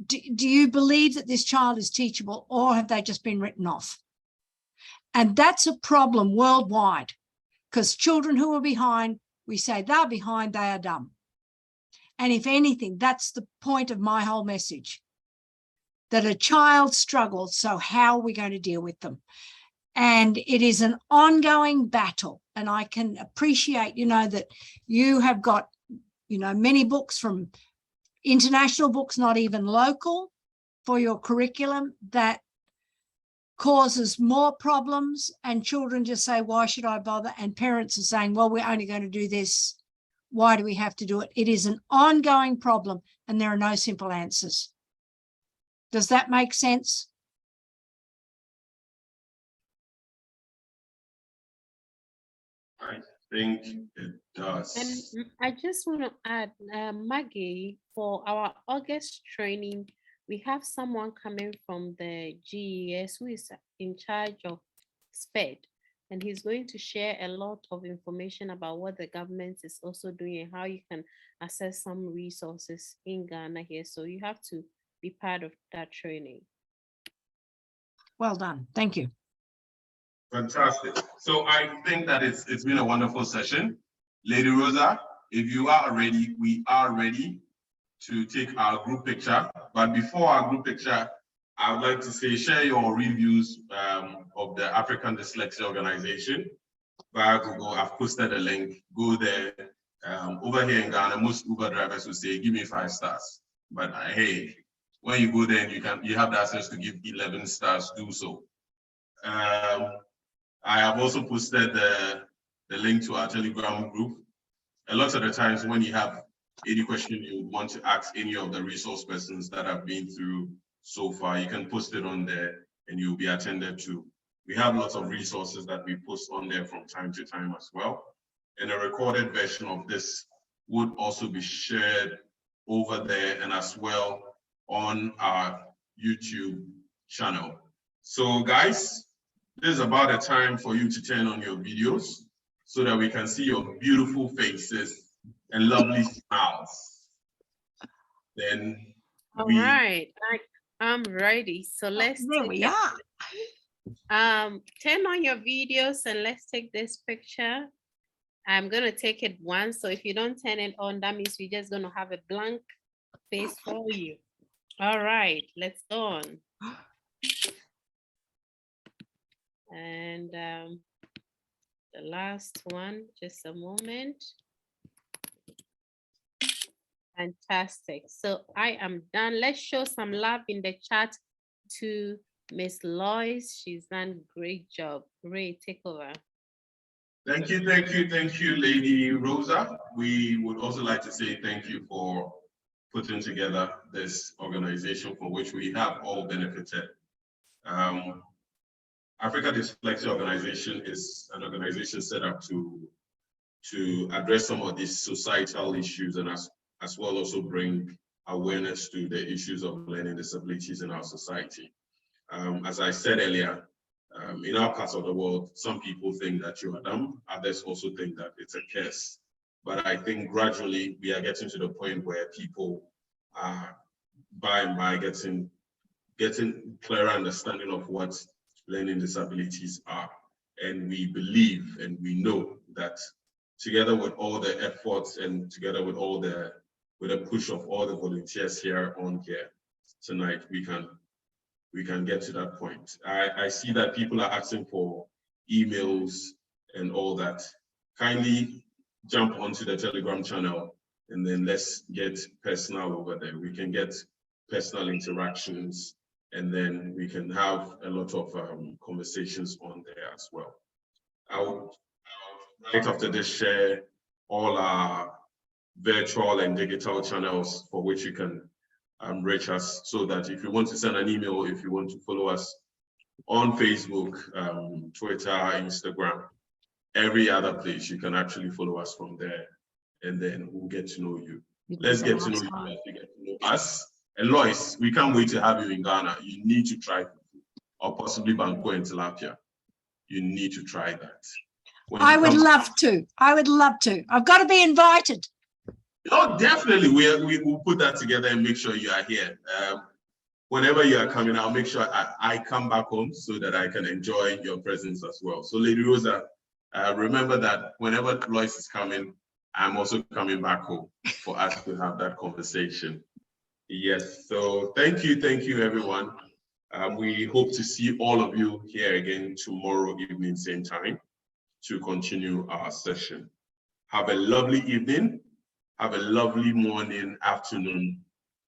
Do you believe that this child is teachable, or have they just been written off? And that's a problem worldwide, because children who are behind, we say they're behind, they are dumb. And if anything, that's the point of my whole message, that a child struggles, so how are we going to deal with them? And it is an ongoing battle. And I can appreciate, that you have got, many books, from international books, not even local, for your curriculum, that causes more problems, and children just say, why should I bother? And parents are saying, well, we're only going to do this. Why do we have to do it? It is an ongoing problem, and there are no simple answers. Does that make sense? I think it does. And I just want to add, Maggie, for our August training, we have someone coming from the GES who is in charge of SPED, and he's going to share a lot of information about what the government is also doing and how you can access some resources in Ghana here. So you have to be part of that training. Well done. Thank you. Fantastic. So I think that it's been a wonderful session. Lady Rosa, if you are ready, we are ready to take our group picture. But before our group picture, I would like to say, share your reviews of the African Dyslexia Organization via Google. I've posted a link. Go there. Over here in Ghana, most Uber drivers will say, give me 5 stars. But hey, when you go there, you have the access to give 11 stars, do so. I have also posted the link to our Telegram group. A lot of the times when you have any question you would want to ask any of the resource persons that have been through so far, you can post it on there and you'll be attended to. We have lots of resources that we post on there from time to time as well. And a recorded version of this would also be shared over there and as well on our YouTube channel. So guys, this is about the time for you to turn on your videos so that we can see your beautiful faces and lovely smiles. Then All right, I'm ready. So let's There we are. turn on your videos and let's take this picture. I'm gonna take it once. So if you don't turn it on, that means we're just gonna have a blank face for you. All right, let's go on. And the last one, just a moment. Fantastic. So I am done. Let's show some love in the chat to Miss Lois. She's done a great job. Ray, take over. thank you, Lady Rosa. We would also like to say thank you for putting together this organization for which we have all benefited. Africa Dyslexia Organization is an organization set up to address some of these societal issues and as well also bring awareness to the issues of learning disabilities in our society. As I said earlier, in our parts of the world, some people think that you are dumb, others also think that it's a curse. But I think gradually we are getting to the point where people are by and by getting clearer understanding of what learning disabilities are. And we believe and we know that together with all the efforts and together with a push of all the volunteers here tonight, we can get to that point. I see that people are asking for emails and all that. Kindly jump onto the Telegram channel and then let's get personal over there. We can get personal interactions and then we can have a lot of conversations on there as well. I'll right after this share all our virtual and digital channels for which you can reach us, so that if you want to send an email, if you want to follow us on Facebook, Twitter, Instagram, every other place, you can actually follow us from there, and then we'll get to know you. Let's get to know you as we get to know us. And Lois, we can't wait to have you in Ghana. You need to try, or possibly Banco and Tilapia. You need to try that. I would love to. I would love to. I've got to be invited. Oh, definitely. We will put that together and make sure you are here. Whenever you are coming, I'll make sure I come back home so that I can enjoy your presence as well. So Lady Rosa, remember that whenever Lois is coming, I'm also coming back home for us to have that conversation. Yes, so thank you everyone. We hope to see all of you here again tomorrow evening, same time, to continue our session. Have a lovely evening. Have a lovely morning, afternoon,